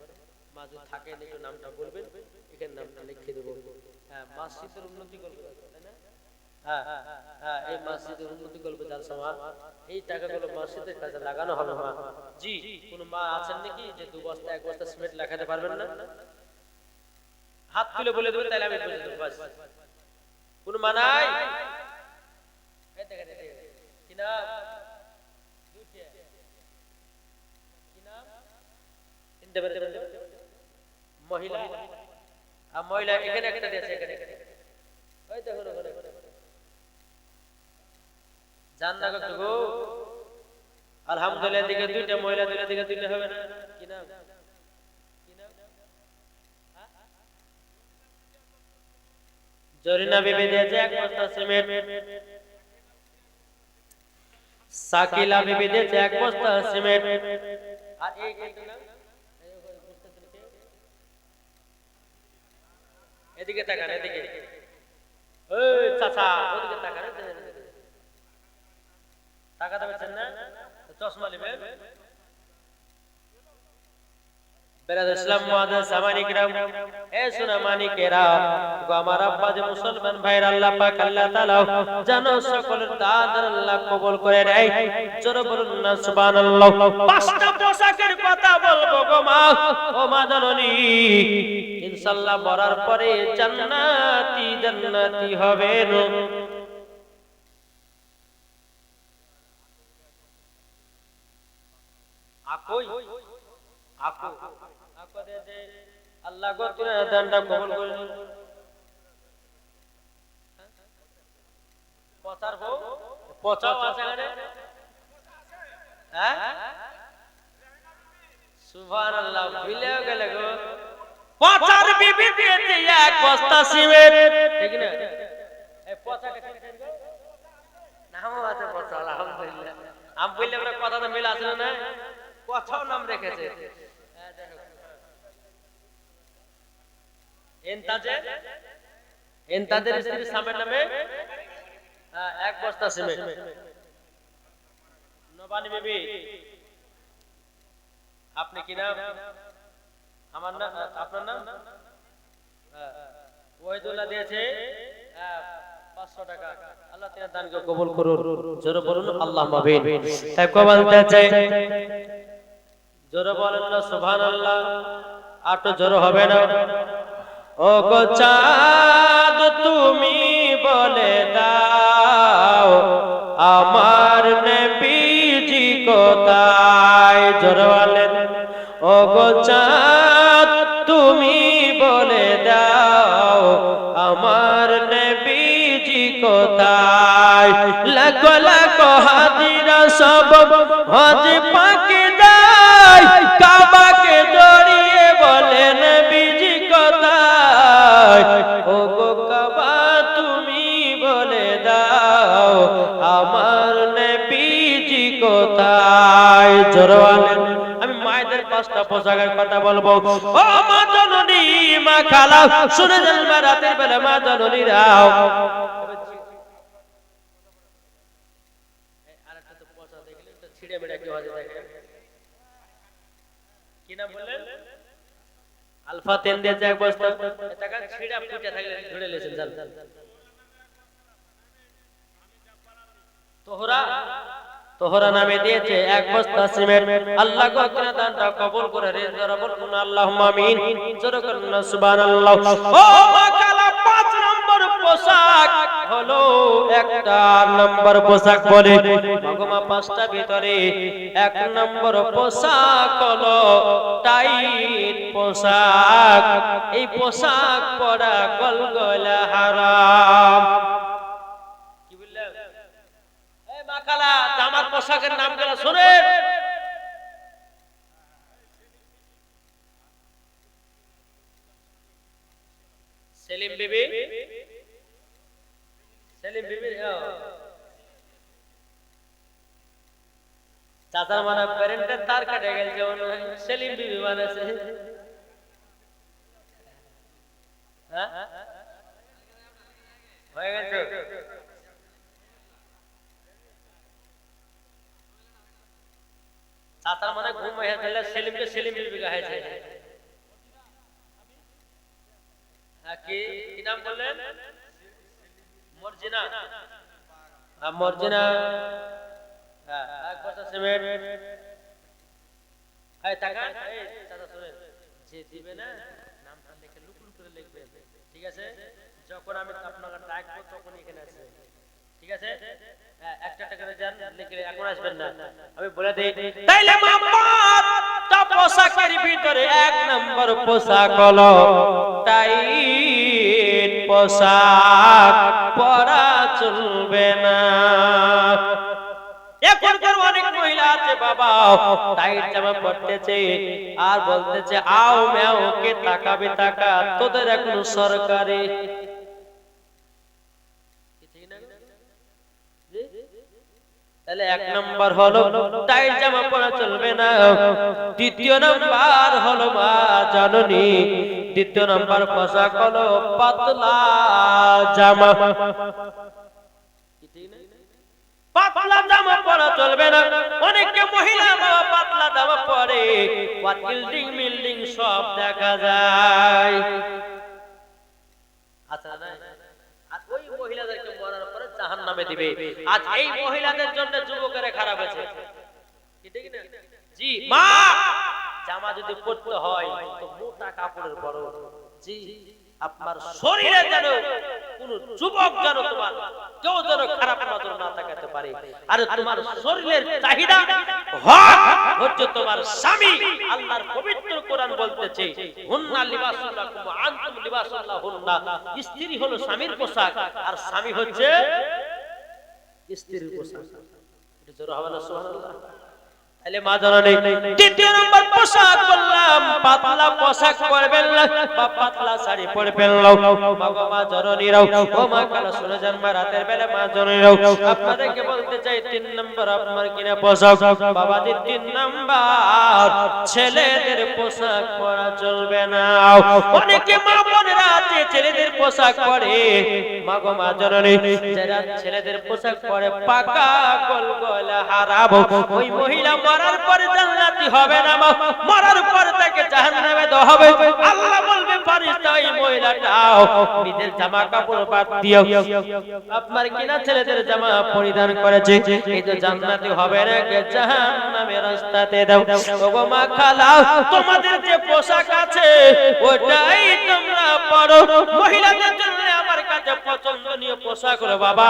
মা যদি থাকেন একটু নামটা বলবেন, এখানে নামটা লিখে দেব। হ্যাঁ, মসজিদের উন্নতি করবে তাই না? হ্যাঁ হ্যাঁ, এই মসজিদের উন্নতি করবে যার সময় এই টাকাগুলো মসজিদের কাজে লাগানো হবে। মা জি, কোন মা আছেন নাকি যে দু বস্তা এক বস্তা সিমেন্ট লাগাতে পারবেন না? হাত তুলে বলে দেবেন তাহলে আমি বুঝে দেব। বাস, কোন মা নাই? এই দেখেন কি নাম? মহিলা মহিলা এখানে একটা দিয়েছে, এখানে ওই দেখো জান না কত গো। আলহামদুলিল্লাহ দিকে দুইটা মহিলা, দুইটা দিকে দুইটা হবে না? কি নাম? জরিনা বিবি দিয়েছে এক বস্তা সিমেন্ট। সাকিলা বিবি দিয়েছে এক বস্তা সিমেন্ট। আর এই এদিকে তাকান, এদিকে ওই চাচা ওদিকে তাকান, তাকাতে পারছেন না? চশমা নেবেন। বেরাদার ইসলাম মুআজ্জাজ সামানি কিরাম, এ সোনা মানিকেরা, আমার আব্বা যে মুসলমান ভাইরা, আল্লাহ পাক আল্লাহ তাআলা জানো সকলের দান আল্লাহ কবুল করে নেয়। জোরে বলুন না সুবহানাল্লাহ। পাঁচটা পোশাকের কথা বলবো গো মা, ও মা জননী, ইনশাআল্লাহ মরার পরে জান্নাতি জান্নাতি হবেন। আকই আকু আকু দে আল্লাহ গো তুমি দানটা কবুল করে নিন। পচার বউ পচাও আছে এখানে। হ্যাঁ, সুবহানাল্লাহ, ভুলেও গেলে গো। পচার বিবি দিয়েছে এক বস্তা সিমেন্ট, ঠিক না? এই পচাকে নামও আছে পচা, আলহামদুলিল্লাহ। আমি বললে আমরা কথা তো মিল আছে না? পচাও নাম রেখেছে। এনতাজের স্ত্রী সামের নামে এক বস্তা সিমেন্ট। নবানি বিবি, আপনি কি নাম? আমার নাম, আপনার নাম? ওয়াহিদুল্লাহ দিয়েছে 500 টাকা। আল্লাহ তাআলা দানকে কবুল করুন। জোরে বলুন আল্লাহুম্মা আমিন। তাই কো বলতে চাই, জোরে বলেন না সুবহানাল্লাহ। আর তো জোরে হবে না। ও গো চাঁদ তুমি বলে দাও আমার নবীজি কোথায়? জোরে বলেন। ও গো চাঁদ তুমি বলে দাও আমার নবীজি কোথায়? লাখো লাখো হাজিরা সব হজ পাকে যায়, কাবাকে জড়িয়ে বলে নবীজি কোথায়? ও গো কাবা তুমি বলে দাও আমার নবীজি কোথায়? জোরে বলেন। আমি মায়েদের পাঁচটা পোশাকের কথা বলবো। ও মা জননী, মা খালা, শুনে যান মা, রাতের বেলা মা জননীরাও, আরেকটা তো পোশাক দেখলে তো ছিড়ে মেরে কি হয়ে যায়। কি নাম বললেন? আলফা তেল দিয়ে এক বস্তা টাকা ছিড়া ফুটে থাকলে ধরে লেছেন জান। তোহরা তোহরা নামে দিয়েছে এক বস্তা সিমেন্ট। আল্লাহ গো আপনার দানটা কবুল করে রে। জোরে বলুন আল্লাহুম্মা আমিন। জোরে বলুন সুবহানাল্লাহ। ও মা কালা, 5 নম্বর পোশাক হলো, একটা নম্বর পোশাক বলে ভগমা 5টা ভিতরে 1 নম্বর পোশাক হলো টাইট পোশাক। এই পোশাক পরা গলগলা হারাম। আমার পোশাকের নাম গুলো শুনেন। সেলিম বিবি, সেলিম বিবি চাচার মানে প্যারেন্টের তার কাটে গেছে, সেলিম বিবি বানাছে। হ্যাঁ হয়ে গেছে চাচার মানে ঘুম হয়ে গেলে সেলিমকে সেলিম বিবি গাইছে কি কি নাম বললেন মর্জিনা মর্জিনা হ্যাঁ এক বছর সিমেন্ট এই টাকা এই চাচা শুনেন যে দিবে না নামটা লিখে লুকুর করে লিখবে ঠিক আছে যখন আমি আপনাকে ডাকবো তখন এখানে আসবেন ঠিক আছে একটা টাকা দেন লিখে এখন আসবেন না আমি বলে দেই তাইলে মোহাম্মদ তা পোশাকের ভিতরে এক নাম্বার পোশাক হলো টাইট পোশাক পরা চলবে না এখনকার অনেক মহিলা আছে বাবা টাইট জামা পরতেছে আর বলতেছে আও মেও কে তাকাবে তাকা তোদের এখন সরকারি তাহলে এক নাম্বার হলো টাইট জামা পরা চলবে না দ্বিতীয় নাম্বার হলো মা জননী দ্বিতীয় নাম্বার পোশাক হলো পাতলা জামা পাতলা জামা পরা চলবে না অনেকে মহিলা বাবা পাতলা জামা পরে বিল্ডিং বিল্ডিং সব দেখা যায় আচ্ছা না আর ওই মহিলাদেরকে মরার পরে জাহান্নামে দিবে আজ এই মহিলাদের জন্য যুবকেরা খারাপ আছে কি ঠিক না জি মা জামা যদি পরতে হয় তো মোটা কাপড়ের পরো জি আপনার শরীরে যেন কোন যুবক যেন তোমার কেউ যেন খারাপ নজর না তাকাতে পারে আর তোমার শরীরের চাহিদা হচ্ছে তোমার স্বামী আল্লাহর পবিত্র কোরআন বলতেছে হুন্না লিবাসুল লাকুম ওয়া আনতুম লিবাসুল লাহুন্না স্ত্রী হলো স্বামীর পোশাক আর স্বামী হচ্ছে স্ত্রীর পোশাক এটা জোরে হবে না সুবহানাল্লাহ তাহলে মা জননী দ্বিতীয় নম্বর পোশাক বললাম পাতলা পোশাক পরবেন না বা পাতলা শাড়ি পরবেন না মা জননীরাও ও মা কালা শুনে যান মা রাতের বেলা মা জননীরাও আপনাদেরকে বলতে চাই তিন নম্বর আপনার কিনা পোশাক বাবাজি তিন নম্বর ছেলেদের পোশাক পরা চলবে না অনেকে মা বোনেরা আছে ছেলেদের পোশাক পরে মা গো মা জননী যারা ছেলেদের পোশাক পরে পাকা গোল গোল হারাব ওই মহিলা মরার পরে জান্নাতি হবে না মরার পরে তাকে জাহান্নামে দেওয়া হবে আল্লাহ বলবে ফেরেশতা এই মহিলাটাও নিজের জামা কাপড় বাদ দিও আপনার কিনা ছেলেদের জামা পরিধান করেছে এই তো জান্নাতি হবে না কে জাহান্নামের রাস্তাতে দাও ওগো মা খালা তোমাদের যে পোশাক আছে ওটাই তোমরা পরো মহিলাদের জন্য আমার কাছে পছন্দনীয় পোশাক হলো বাবা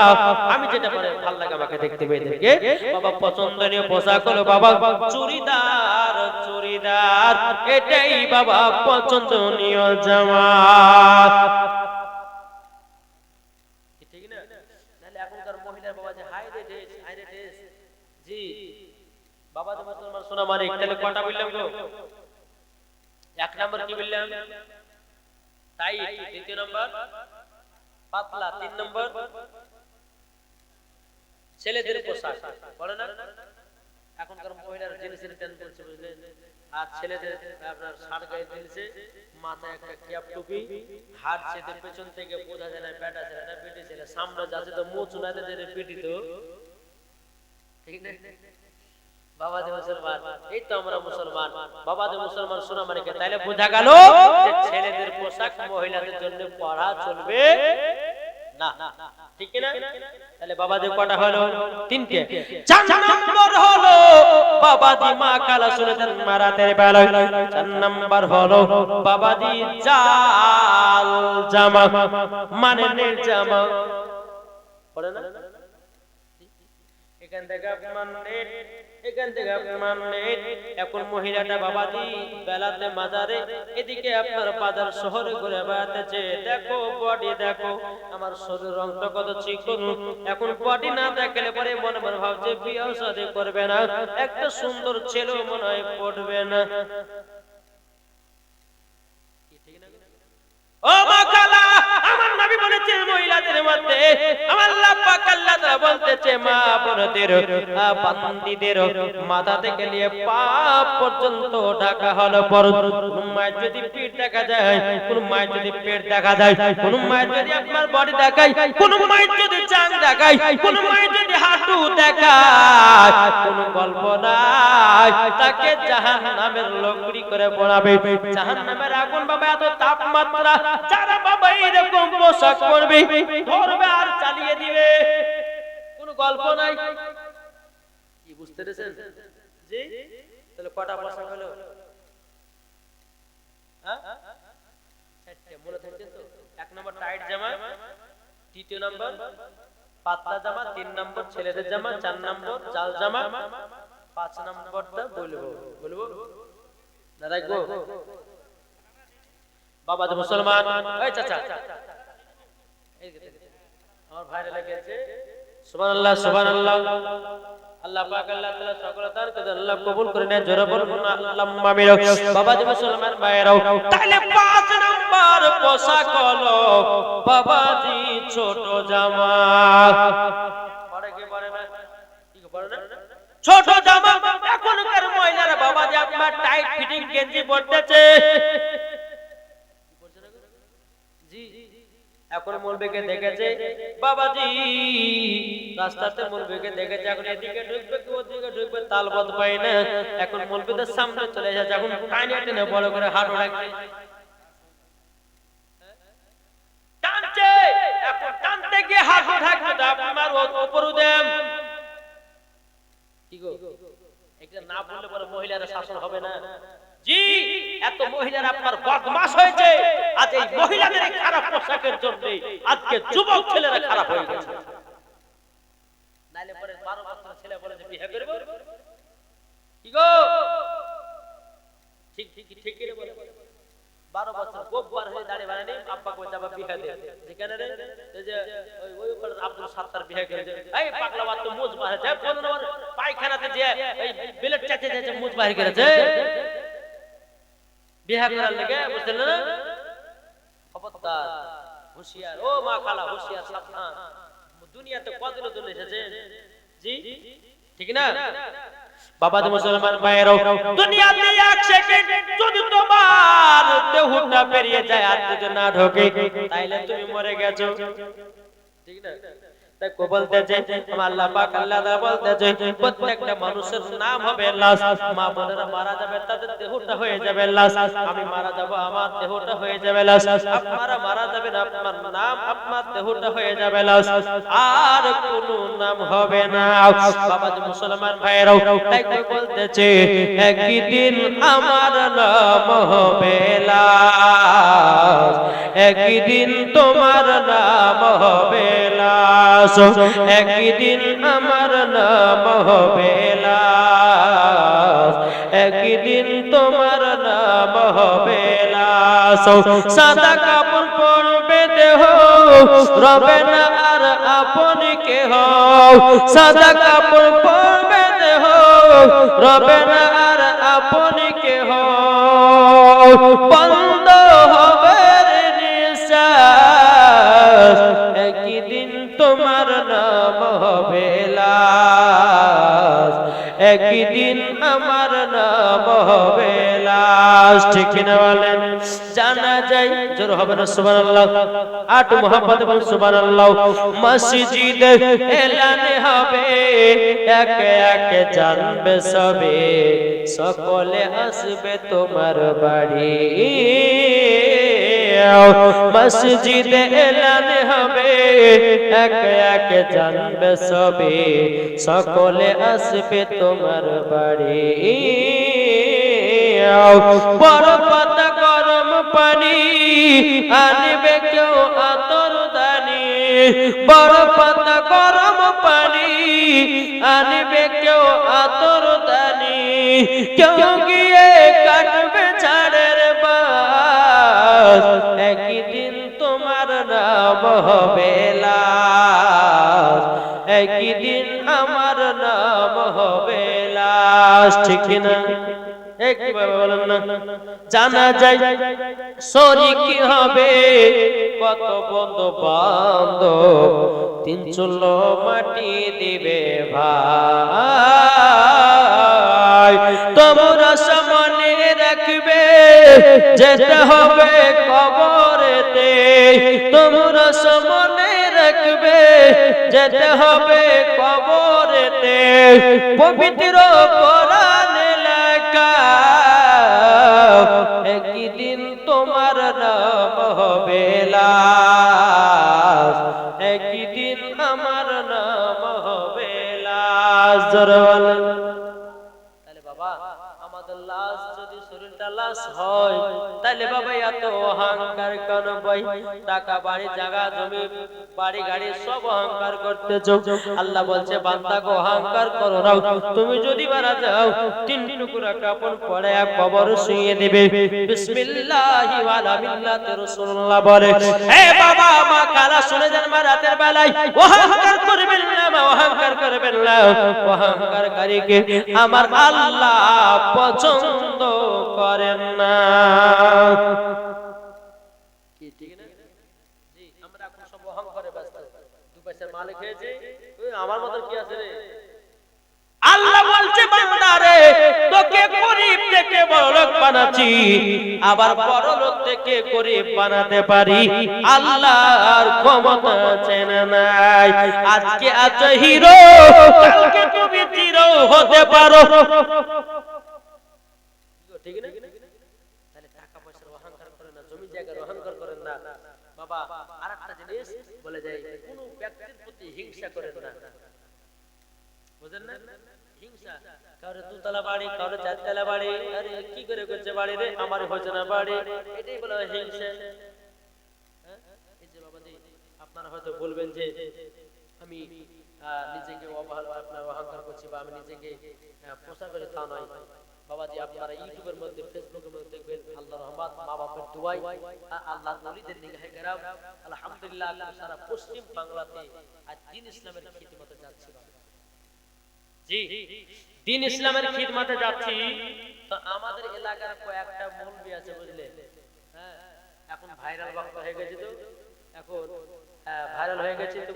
আমি যেটা পরে ভালো লাগে আমাকে দেখতে পেয়ে দেখে বাবা পছন্দনীয় পোশাক হলো বাবা চুড়িদার চুড়িদার এটাই বাবা পছন্দনীয় জামা ঠিক না নালে এখনকার মহিলার বাবা যে হাই রে ড্রেস জি বাবা তো মুসলমান সোনা মানিক তাহলে কটা বললাম গো এক নাম্বার কি বললাম তাই দ্বিতীয় নাম্বার পাতলা তিন নম্বর ছেলেদের পোশাক বলে না এখনকার মহিলারা জিনিসের টেন করছে বুঝলেন আর ছেলেদের আপনার শার্ট গায়ে দিয়েছে মাথায় একটা ক্যাপ টুপি হাত ছেদে পেছন থেকে বোঝা যায় না বেটা ছেলে না বেটি ছেলে সামনে যাচ্ছে তো মুখ চুনাতে যে পিটি তো ঠিক না বাবাজি মুসলমান এই তো আমরা মুসলমান বাবাজি মুসলমান সোনা মানিকে তাইলে বোঝা গেল যে ছেলেদের পোশাক মহিলাদের জন্য পরা চলবে না ঠিক না তাহলে বাবাজি কটা হলো তিনটে চার নম্বর হলো বাবাজি মা কালা শুনেছেন মারাতের বেলায় চার নম্বর হলো বাবাজি জাল জামা মানে নেট জামা পড়ে না এখান থেকে আপনার নেট এখান থেকে আপনার নেট এখন মহিলাটা বাবাজি বেলাতে মাজারে এদিকে আপনার বাজার শহরে ঘুরে বেড়াতেছে দেখো বডি দেখো আমার শরীর রংটা কত চিকন এখন বডি না দেখলে পরে মনে মনে ভাবছে বিয়ে শাদী করবে না একটা সুন্দর ছেলে মনে হয় পড়বে না ও মা কালা আমার নবী বলেছেন মহিলাদের মধ্যে আমার আল্লাহ পাক আল্লাহ তাআলা বলতেছে মা বোনদের বান্দিদের মাথা থেকে নিয়ে পা পর্যন্ত ঢাকা হলো ফরজ। কোন মায়ের যদি পেট দেখা যায়, কোন মায়ের যদি পেট দেখা যায়, কোন মায়ের যদি আপনার বডি দেখায়, কোন মায়ের যদি জান দেখায়, কোন মায়ের যদি হাঁটু দেখায়, কোন গল্প নাই তাকে জাহান্নামের লকড়ি করে পোড়াবে। জাহান্নামের আগুন বাবা এত তাপমাত্রা, যারা বাবা এরকম পোশাক পরবে ধরবে আর চালিয়ে দিবে, কোন গল্প নাই। কি বুঝতে পেরেছেন? জি, তাহলে কটা পোশাক হলো? হ্যাঁ, চারটে মনে থাকছে তো? এক নম্বর টাইট জামা, দ্বিতীয় নম্বর পাতলা জামা, তিন নম্বর ছেলেদের জামা, চার নম্বর জাল জামা, পাঁচ নম্বরটা বলবো না রাখবো? বাবা যে মুসলমান, এই চাচা আমার ভাইরা লেগেছে সুবহানাল্লাহ সুবহানাল্লাহ। আল্লাহ পাক আল্লাহ তাআলা সকল দান করে আল্লাহ কবুল করে নেয়। জোরে বলুন আল্লাহুম্মা আমিন। বাবা যে মুসলমান ভাইরাও, তাহলে পাঁচ নাম্বার পোশাক হলো বাবাজি ছোট জামা। পরে কি পরে না? কি পরে না? ছোট জামা। এখনকার মহিলারা বাবাজি আপনার টাইট ফিটিং গেঞ্জি পরতেছে। জি, এখন মৌলবীকে দেখেছে বাবাজি রাস্তাতে, মৌলবীকে দেখেছে এখন এদিকে ঢুকবে কি ওদিকে ঢুকবে তালবদ পায় না। এখন মৌলবীদের সামনে চলে যায়, যখন টাইনে টেনে বড় করে হাঁটু রাখছে, টানছে, এখন টানতে গিয়ে হাঁটু ঢাকবে আপনার উপর দেন। কি গো, এটা না বললে পরে মহিলারা শাসন হবে না? জি, এত মহিলারা আপনার বদমাশ হয়েছে। আজ এই মহিলাদের খারাপ পোশাকের জন্য আজকে যুবক ছেলেরা খারাপ হয়ে গেছে। নাইলে পরে 12 বছরের ছেলে বলে যে বিয়ে করব, কি গো ঠিক ঠিক ঠিক করে বলে 12 বছর গোববার হয়ে দাঁড়িয়ে বানানি আব্বা কই যাবা বিয়ে দে, যেখানে রে এই যে ওই উপর আব্দুল সাত্তার বিয়ে করেছে, এই পাগলা বাত তো মুজ বাহির যায়, 15 নম্বর পায়খানাতে যে এই বিলেট চাচে চাচে মুজ বাহির করেছে বিয়ে করার লাগে, বুঝলেন না? খবরদার, হুঁশিয়ার ও মা খালা, হুঁশিয়ার সাবধান। দুনিয়াতে কতদিন জন্য এসেছে? জি ঠিক না? বাবা যে মুসলমান ভাইরাও, দুনিয়াতে এক সেকেন্ড যদি তোমার দেহটা পেরিয়ে যায় আর যদি না ঢোকে তাইলে তুমি মরে গেছো, ঠিক না? তাই কো বলতেছে আমার আল্লাহ পাক আল্লাহ তাআলা বলতেছে প্রত্যেকটা মানুষের নাম হবে লাশ। মা বোনেরা মারা যাবে তাদের দেহটা হয়ে যাবে লাশ, আমি মারা যাব আমার দেহটা হয়ে যাবে লাশ, আপনারা মারা যাবেন আপনার নাম আপনার দেহটা হয়ে যাবে লাশ, আর কোনো নাম হবে না। বাবা যে মুসলমান ভাইরাও, তাই কো বলতেছে একদিন আমার নাম হবে লাশ, একদিন তোমার নাম হবে লাশ, একদিন আমার নাম হবে লাশ, একদিন তোমার নাম হবে লাশ। সাদা কাপড় পরবে দেহ, রবে না আর আপন কেহ, সাদা কাপড় পরবে দেহ, রবে না আর আপন কেহ, বন্ধ হবে নিঃশ্বাস, একদিন তোমার নাম হবে লাশ, একদিন আমার নাম হবে লাশ, ঠিক না বলেন? জানা যায় জোর হবে না সুবহানাল্লাহ, আট মোহাম্মদ বল সুবহানাল্লাহ। মসজিদে এলান হবে, একে একে জানবে সবে, সকলে আসবে তোমার বাড়ি, মসজিদে এলান হবে, একে একে জানবে সবে, সকলে আসবে তোমার বাড়ি। বড় পাতা গরম পানি আনবে কেউ আতর দানি, বড় পাতা গরম পানি আনবে কেউ আতর দানি, কেউ গিয়ে কাটবে ঝাড়ের বাস, একদিন তোমার নাম হবে লাশ, একদিন আমার নাম হবে লাশ, ঠিক না? কিভাবে বলেন না? জানা যায় শরীক হবে কত বন্ধু বান্ধব, তিন চুলো মাটি দিবে ভাই। তোমরা সামনে রাখবে যেতে হবে কবরেতে, তোমরা সামনে রাখবে যেতে হবে কবরেতে। পবিত্র কোরআনে লেখা একদিন তোমার নাম হবে লাশ, একদিন আমার নাম হবে লাশ। তাহলে বাবা আমাদের লাশ যদি শরীরটা লাশ হয়, তাহলে বাবা এত অহংকার কেন ভাই? টাকা বাড়ি জায়গা জমি বাড়ি গাড়ি সব অহংকার করতেছ। আল্লাহ বলছে বান্দা গো অহংকার করো না। তুমি যদি মারা যাও তিন টুকরা কাপড় পরে কবর শুইয়ে দেবে। বিসমিল্লাহি ওয়ালা মিল্লাতি রাসূলুল্লাহ বলে এ বাবা মা কালা শুনে যান মা রাতের বেলায় অহংকার করবেন না, মা অহংকার করবেন না। অহংকারকারীকে আমার আল্লাহ পছন্দ করেন না। কি ঠিক না? জি আমরা এখন সব অহংকারে ব্যস্ত। দু পয়সার মালিক হয়েছে, আমার মত কি আছে রে? আল্লাহ বলছে বান্দারে তোকে গরীব থেকে বড়লোক বানাচ্ছি, আবার বড়লোক থেকে গরীব বানাতে পারি। আল্লাহর ক্ষমতা আছে না নাই? আজকে আছো হিরো, কালকে তুমি জিরো হতে পারো। ঠিক না? তাহলে টাকা পয়সার অহংকার করেন না, জমি জায়গার অহংকার করেন না বাবা। আরেকটা জিনিস বলে যায়, কোন ব্যক্তির প্রতি হিংসা করেন না। বুঝেন না? হিংসা, কারো দুতলা বাড়ি কারো চারতলা বাড়ি, আরে কি করে করছে বাড়ি রে, আমার হচ্ছে না বাড়ি, এটাই বলা হয় হিংসা। এই যে বাবাজি আপনারা হয়তো বলবেন যে আমি নিজেকে আপনার অহংকার করছি বা আমি নিজেকে প্রচার করে, তা নয় বাবাজি। আপনারা ইউটিউবের মধ্যে ফেসবুকের মধ্যে দেখবেন আল্লাহর রহমত, মা বাবার দুআই, আল্লাহর ওলিদের নিগাহে কেরাম, আলহামদুলিল্লাহ সারা পশ্চিম বাংলাতে আজ দ্বীন ইসলামের খিদমতে যাচ্ছে। জি দ্বীন ইসলামের খিদমতে যাচ্ছি। তো আমাদের এলাকার কয়েকটা মৌলবি আছে বুঝলে, হ্যাঁ এখন ভাইরাল বক্তা হয়ে গেছে। তো এখন ভাইরাল হয়ে গেছে, তো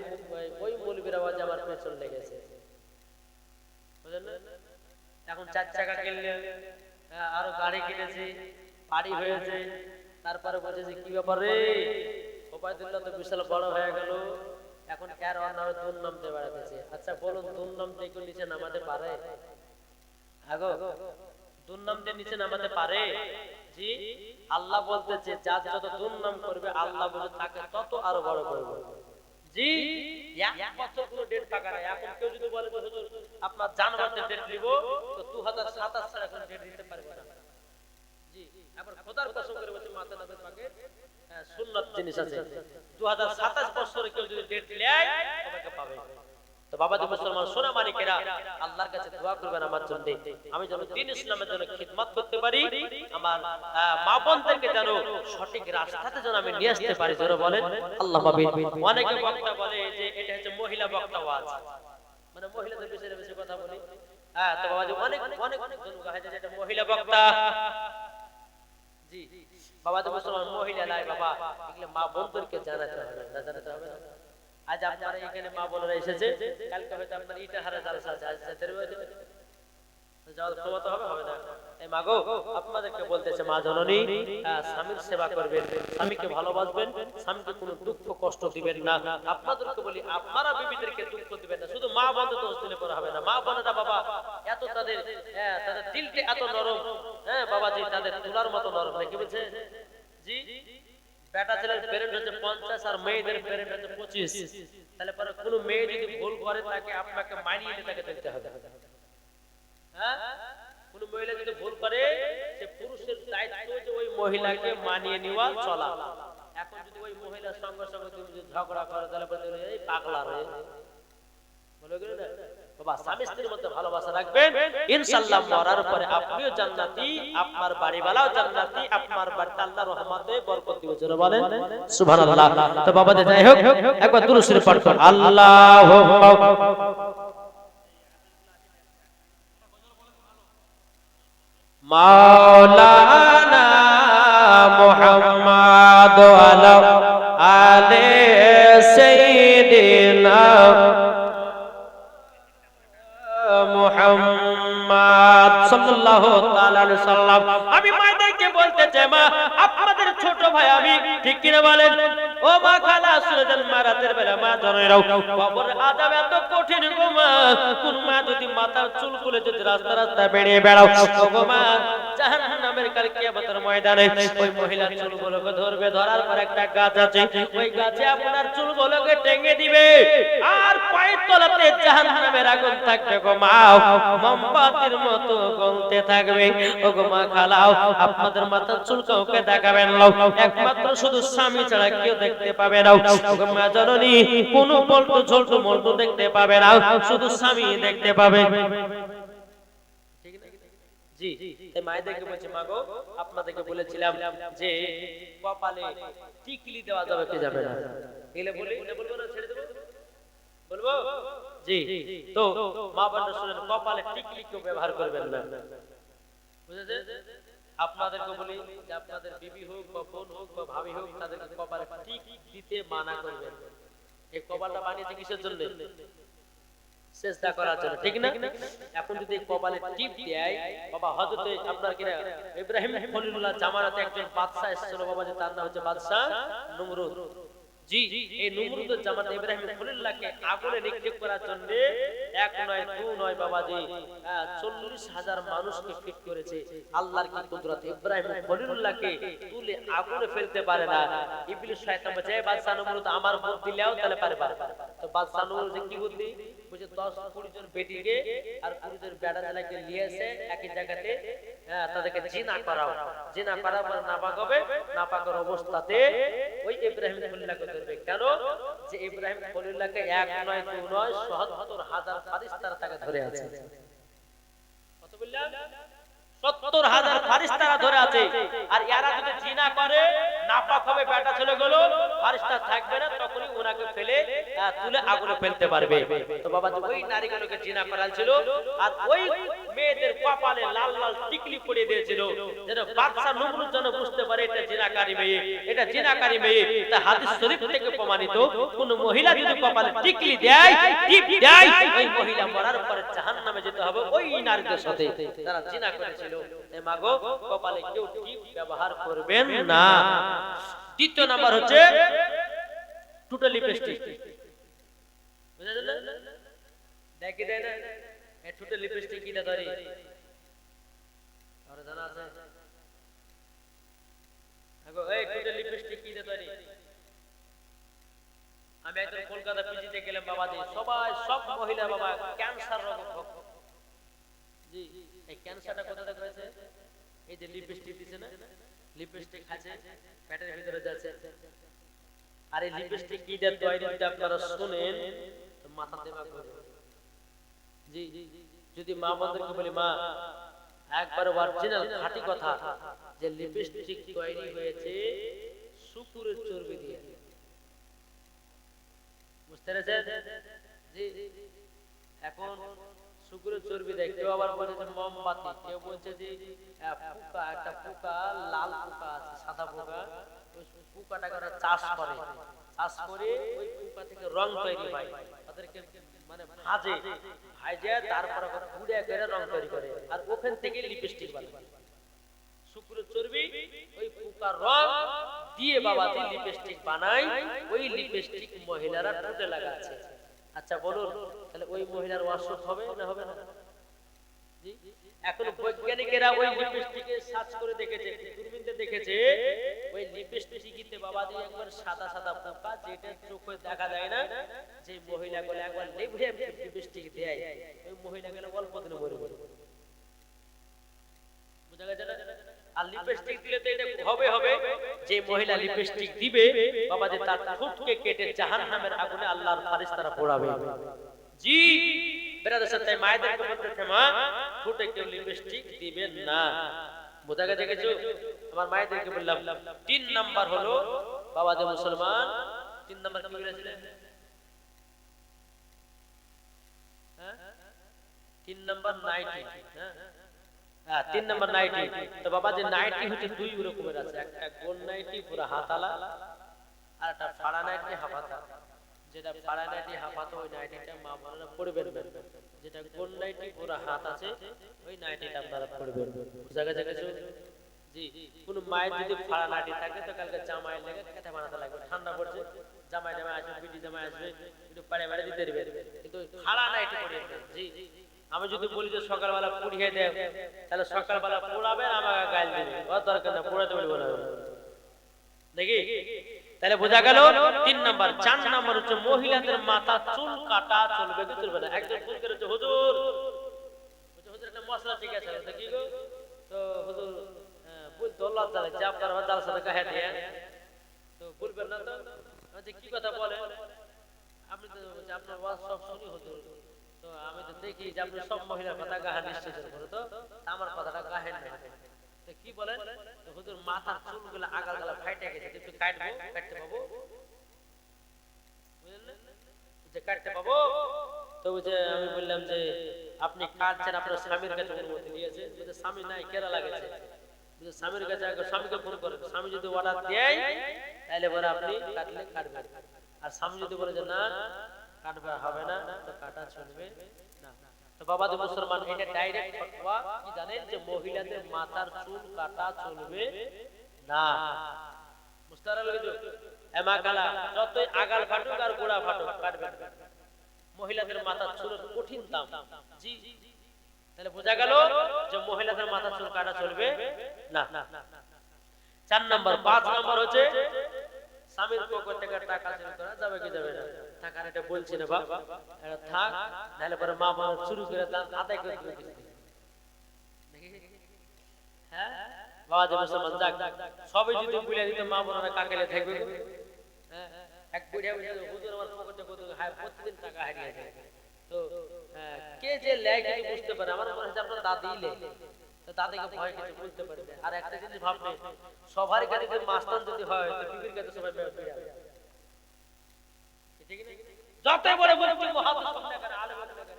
ওই মৌলবির আওয়াজ আমার পেছন লেগেছে, বুঝলেন না? এখন 4 চাকা কিনলে, আরো গাড়ি কিনেছি, বাড়ি হয়েছে, তারপরে বলছে যে কি ব্যাপার রে ওবায়দুল্লাহ তো বিশাল বড় হয়ে গেল, এখন এর অনার দুর্নাম দিয়ে বেড়াতেছে। আচ্ছা বলুন দুর্নাম দিয়ে কেউ নিচে নামাতে পারে? আগো দুর্নাম দিয়ে নিচে নামাতে পারে? জি আল্লাহ বলতেছে যার যত দুর্নাম করবে আল্লাহ বলে তাকে তত আরো বড় করবে। জি এক বছর কোনো ডেট থাকা নাই। এখন কেউ যদি বলে হুজুর আপনার জানুয়ারিতে ডেট নিব, তো 2027 সালে এখন ডেট দিতে পারবে না। জি আবার খোদার কসম করে বলছি মাথা নবী পাকের সুন্নাত জিনিস আছে, 2027 বছরে কেউ যদি ডেট নেয় তোমাকে পাবে। তো বাবাজি মুসলমান সোনা মানিকেরা আল্লাহর কাছে দোয়া করবেন আমার জন্য, আমি যেন দ্বীন ইসলামের জন্য খিদমত করতে পারি, আমার মা বোনদেরকে যেন সঠিক রাস্তাতে যেন আমি নিয়ে আসতে পারি। যারা বলেন আল্লাহুম্মা আমিন। অনেকে বক্তা বলে যে এটা হচ্ছে মহিলা বক্তা ওয়াজ, মানে মহিলাদের বিষয়ে বেশি কথা বলি। হ্যাঁ তো বাবাজি অনেক অনেক জন গায় যে এটা মহিলা বক্তা। জি বাবাজি মুসলমান মহিলা লাই বাবা, এগুলো মা বোনদেরকে জানাতে হবে, না জানাতে হবে না? আজ আপনারা এখানে মা বোনেরা এসেছে, কালকে হয়তো আপনার ইটাহারে জালসা আছে, আজ যাদের যাওয়ার ক্ষমতা হবে হবে না। এই মাগো আপনাদেরকে বলতেছে মা জননী স্বামীর সেবা করবেন, স্বামীকে ভালোবাসবেন, স্বামীকে কোনো দুঃখ কষ্ট দিবেন না। আপনাদেরকে বলি আপনারা বিবিদেরকে দুঃখ দিবেন না, শুধু মা বোনদের দোষ দিলে পরে হবে না। মা বোনেরা বাবা এত তাদের দিলটা এত নরম, হ্যাঁ বাবাজি তাদের তুলার মতো নরম, নাকি বলছে? জি বেটা ছেলের প্যারেন্ট হচ্ছে 50 আর মেয়েদের প্যারেন্ট হচ্ছে 25। তাহলে পরে কোনো মেয়ে যদি ভুল করে তাকে আপনাকে মানিয়ে নিতে তাকে দেখতে হবে। হ্যাঁ কোনো মহিলা যদি ভুল করে সে পুরুষের দায়িত্ব যে ওই মহিলাকে মানিয়ে নেওয়া চলা। এখন যদি ওই মহিলার সঙ্গে সঙ্গে তুমি যদি ঝগড়া করো তাহলে বলে এই পাগলা রে বলে গেল না বাবা। স্বামী স্ত্রীর মধ্যে ভালোবাসা রাখবেন, ইনশাআল্লাহ মরার পরে আপনিও জান্নাতি, আপনার বাড়িওয়ালাও জান্নাতি, আপনার বাড়িতে আল্লাহর রহমতে বরকত দিবে। জোরে বলেন সুবহানাল্লাহ। তো বাবা যাই হোক একবার দুরূদ শরীফ পাঠ করুন। আল্লাহুম্মা মাওলানা মুহাম্মদ ওয়ালা আলে সাইয়্যিদিনা মুহাম্মদ সাল্লাল্লাহু তাআলা আলাইহি সাল্লাম। আমি মায়েদেরকে বলতে চাই, মা আপনাদের ছোট ভাই আমি, ঠিক কিনা বলেন? ও মা খালা শুনে যান, মা রাতের বেলা মা জনেরাও কবরের আযাব এত কঠিন গো মা, কোন মা যদি মাথার চুল খুলে যদি রাস্তা রাস্তা বেরিয়ে বেড়াও গো মা, জাহান্নামের কাল কিয়ামতের ময়দানে ওই মহিলার চুলগুলোকে ধরবে, ধরার পর একটা গাছ আছে, ওই গাছে আপনার চুলগুলোকে টেনে দিবে, আর পায়ের তলাতে জাহান্নামের আগুন থাকবে গো মা, মোমবাতির মতো জ্বলতে থাকবে। ও গো মা খালাও, আপনাদের মাথার চুল কাউকে দেখাবেন না, একমাত্র শুধু স্বামী ছাড়া কেউ দেখতে পাবে না। ও গো মা জননী, কোনো পল্টু ঝল্টু মল্টু দেখতে পাবে না, শুধু স্বামী দেখতে পাবে। জি, তাই মায়েদেরকে বলছি, মা গো আপনাদেরকে বলেছিলাম যে কপালে টিকলি দেওয়া যাবে কি যাবে না? এলে বলবো না, ছেড়ে দেব, বলবো? জি, তো মা বোনরা শুনেন, কপালে টিকলি কেউ ব্যবহার করবেন না, বুঝেছেন? আপনাদেরকে বলি যে আপনাদের বিবি হোক বা বোন হোক বা ভাবি হোক, তাদেরকে কপালে টিক দিতে মানা করবেন। এই কপালটা বানিয়েছে কিসের জন্য? চেষ্টা করার জন্য, ঠিক না? এখন যদি কপালে টিপ দেয়, বাবা হযরত আপনার কিনা ইব্রাহিম খলিলুল্লাহ জামানাতে একজন বাদশা এসেছিল বাবা, যে তার নাম হচ্ছে বাদশা নমরুদ। জি, এই নমরুদের জামানাতে ইব্রাহিম খলিলুল্লাহকে আগুনে নিক্ষেপ করার জন্য এক নয় দু নয় বাবাজি 40,000 মানুষকে ফিট করেছে। আল্লাহর কি কুদরত, ইব্রাহিম খলিলুল্লাহকে তুলে আগুনে ফেলতে পারে না। ইবলিস শয়তান বলে, বাদশা নমরুদ আমার বুদ্ধি দিলেও তাহলে পারবে। তো বাদশা নমরুদ কি বুদ্ধি বুঝে, 10-20 জন বেটিকে আর 20 জন বেটাদেরকে নিয়ে এসে একই জায়গাতে তাদেরকে জিনা করাও, জিনা করার পর নাপাক হবে, নাপাকের অবস্থাতে ওই ইব্রাহিম খলিলুল্লাহকে ধরবে। কেন? যে ইব্রাহিম খলিলুল্লাহকে এক নয় দু নয় ৭০,০০০ ফারিস্তারা তাকে ধরে আছে। কত বললাম? ৭০,০০০ ফারিস্তারা ধরে আছে। আর এরা যদি জিনা করে, নাপাক হবে বেটা ছেলেগুলো, ফারিস্তা থাকবে না, তখনই ওনাকে ফেলে তুলে আগুনে ফেলতে পারবে। তো বাবা ওই নারীগুলোকে জিনা করাল ছিল, আর ওই মেয়েদের কপালে লাল লাল টিকলি পড়ে দিয়েছিল, যেন বাদশা নমরুদ যেন বুঝতে পারে এটা জিনাকারী মেয়ে, এটা জিনাকারী মেয়ে। তা হাদিস শরীফ থেকে প্রমাণিত, কোন মহিলা যদি কপালে টিকলি দেয়, টিপ দেয়, ওই মহিলা মরার পরে জাহান্নামে যেতে হবে ওই নারীদের সাথে যারা জিনা করেছিল। এই মাগো, কপালে কেউ টিপ ব্যবহার করবেন না। দ্বিতীয় নাম্বার হচ্ছে টুটে লিপস্টিক। বুঝা গেল? দেখি দেয় না এই টুটে লিপস্টিক কিটা ধরে, আর জানা আছে? আগো এই টুটে লিপস্টিক কিটা ধরে? আমি একদম কলকাতা পিজিতে গেলাম বাবা, দিয়ে সব মহিলা বাবা ক্যান্সার রোগে ভুগছে। জি, এই ক্যান্সারটা কোথা থেকে হয়েছে? এই যে লিপস্টিক দিছে না, লিপস্টিক খাচ্ছে, পেটের ভিতরে যাচ্ছে। আর এই লিপস্টিক কি দিয়ে তৈরি যদি আপনারা শুনেন, তো মাথা দেবা করবে। জি, যদি মা বোনদেরকে বলি, মা একবার অরিজিনাল খাঁটি কথা, যে লিপস্টিক তৈরি হয়েছে শুকুরের চর্বি দিয়ে। বুঝতে পেরেছেন? জি, এখন শুকুরের চর্বি দেয়। কেউ আবার বলছে যে মোমবাতি, কেউ বলছে যে পোকা, একটা পোকা লাল পোকা আছে, সাদা পোকা, ওই পোকাটাকে ওরা চাষ করে, চাষ করে ওই পোকা থেকে রং তৈরি হয়, তাদেরকে মানে ভাজে, ভাজে তারপর গুঁড়ে করে রং তৈরি করে, আর ওখান থেকে লিপস্টিক বানায়। শুকুরের চর্বি ওই পোকার রং দিয়ে বাবা দিয়ে লিপস্টিক বানায়, ওই লিপস্টিক মহিলারা ঠোঁটে লাগাচ্ছে। আচ্ছা বলুন, তাহলে ওই মহিলার অসুখ হবে না হবে না? জি, এখন বৈজ্ঞানিকেরা ওই লিপস্টিকে সার্চ করে দেখেছে, দূরবীনতে দেখেছে, ওই লিপস্টিকিতে বাবা দিয়ে একবার সাদা সাদা পোকা, যেটা চোখে দেখা যায় না, যে মহিলাগুলো একবার লিপস্টিক দেয়, ওই মহিলাগুলো অল্প দিনে মরে যাবে। বুঝা গেছে না? আর লিপস্টিক দিলে তো এটা হবে যে মহিলা লিপস্টিক দিবে বাবা, যে তার ঠোঁটকে কেটে জাহান্নামের আগুনে আল্লাহর ফারিস্তারা পোড়াবে। জি ব্রাদার, সাথে মায়েদেরকে বলতেছে, মা ঠোঁটে কেউ লিপস্টিক দিবেন না। বোঝা গেছে কিছু? আমার মায়েদেরকে বললাম। 3 নাম্বার হলো বাবা যে মুসলমান, 3 নাম্বার কি বলেছিলেন? হ্যাঁ, 3 নাম্বার নাইটি। হ্যাঁ তিন নম্বর নাইটি। তো বাবা যে নাইটি হচ্ছে দুই রকমের আছে, একটা গোল নাইটি পুরো হাতালা, আর একটা ফাড়া নাইটি হাফাতা। যেটা ফাড়া নাইটি হাফাতা ওই নাইটিটা মা বোনেরা পড়বেন না, যেটা গোল নাইটি পুরো হাত আছে ওই নাইটিটা আপনারা পড়বেন। জায়গা জায়গা জি, কোন মায়ের যদি ফাড়া নাইটি থাকে তো কালকে জামাইয়ের লেগে খেতে বানাতে লাগবে, ঠান্ডা পড়ছে, জামাই জামাই আসবে, পিটি জামাই আসবে, একটু পাড়ে পাড়ে দিতে দিবে, কিন্তু ফাড়া নাইটি পড়িয়ে দেন। জি, আমি যদি বলি যে সকালবেলা পুড়িয়ে দেয়, তাহলে সকালবেলা পোড়াবেন, আমাকে গাল দিবে, ওর দরকার না, পোড়াতে বলবো না দেখি। তাহলে বোঝা গেল তিন নাম্বার। চার নাম্বার হচ্ছে মহিলাদের মাথা চুল কাটা চলবে কি চলবে না। একজন ফোন করেছে, হুজুর হুজুর একটা মশলা ঠিক আছে কি গো, তো হুজুর বলতে লজ্জা লাগছে, আপনার যার সাথে গায়ে দিয়ে তো বলবেন না, তো কি কথা বলে, আপনি তো আপনার ওয়াজ সব শুনি হুজুর, তো আমি তো দেখি যে আপনি সব মহিলার কথা গায়ে নিশ্চয় করে, তো আমার কথাটা গায়ে নেই, তো কি বলেন, তো হুজুর মাথার চুলগুলো আগাল গালা ফাইটে গেছে, একটু কাটবো, কাটতে পাবো, বুঝলেন যে কাটতে পাবো। তো বুঝে আমি বললাম যে আপনি কাটছেন, আপনার স্বামীর কাছে অনুমতি নিয়েছে, বুঝে স্বামী নাই কেরালা গেছে, বুঝে স্বামীর কাছে আগে স্বামীকে ফোন করেন, স্বামী যদি অর্ডার দেয় তাহলে বলে আপনি কাটলে কাটবেন, আর স্বামী যদি বলে যে না কাটবে হবে না, তো কাটা চলবে না। তো বাবা যে মুসলমান, এটা ডাইরেক্ট ফতোয়া কি জানেন, যে মহিলাদের মাথার চুল কাটা চলবে না। মুস্তারা লাগে তো এমা কালা যতই আগাল ফাটুক আর গোড়া ফাটুক কাটবে না। মহিলাদের মাথার চুলের কঠিন দাম। জি, তাহলে বোঝা গেল যে মহিলাদের মাথার চুল কাটা চলবে না। 4 নাম্বার। 5 নাম্বার হচ্ছে স্বামীর পকেট থেকে টাকা চুরি করা যাবে কি যাবে না। টাকা এটা বলছি না বাবা, এটা থাক, নাহলে পরে মা মা চুরি করে দান আদায় করে দিবে। হ্যাঁ বাবা যে মুসলমান যাক, সবই যদি বুঝিয়ে দিতে মা বোনেরা কাকেলে থাকবে। হ্যাঁ, এক বুড়িয়া বুঝিয়ে হুজুর আমার পকেটে কত হায়, প্রতিদিন টাকা হারিয়ে যায়। তো কে যে লেয় যদি বুঝতে পারে, আমার মনে হচ্ছে আপনার দাদি লে, তো দাদিকে ভয় কিছু বলতে পারবে। আর একটা জিনিস ভাববে, সবার কাছে যদি মাস্তান যদি হয়, তো বিবির কাছে সবাই বেরোবে। ঠিক না? যতই বড় মুফতি মুহাদ্দিস সামনে করে, আলেম সামনে করে,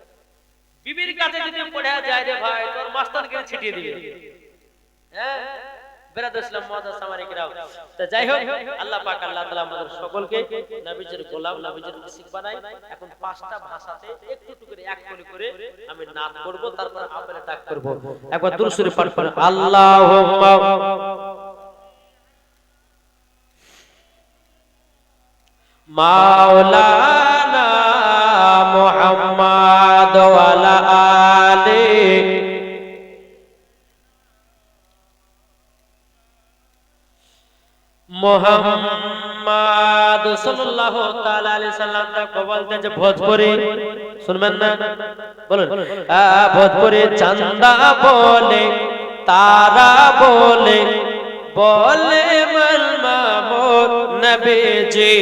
বিবির কাছে যদি পড়ে যায় রে ভাই, তোর মাস্তানকে ছিটিয়ে দিবে। হ্যাঁ বেরাদর ইসলাম মুআজ্জাজ সামারিকরাও। তো যাই হোক, আল্লাহ পাক আল্লাহ তাআলা আমাদের সকলকে নবীজির গোলাম, নবীজির আশিক বানাই। এখন 5টা ভাষাতে একটু একটু করে এক কলি করে আমি নাত করব, তারপর আপনারা ডাক করব। একবার দুরূদ শরীফ পাঠ করেন, আল্লাহুম্মা মাওলানা মুহাম্মদ ওয়া আলা আলি মুহাম্মদ সাল্লাল্লাহু তাআলা আলাইহি সাল্লাম। তাকে বলতে যে ভোজপুরি শুনবেন না, বলুন ভোজপুরি চাঁদা বলে তারা বলে বলে মল মামুদ নবীজি।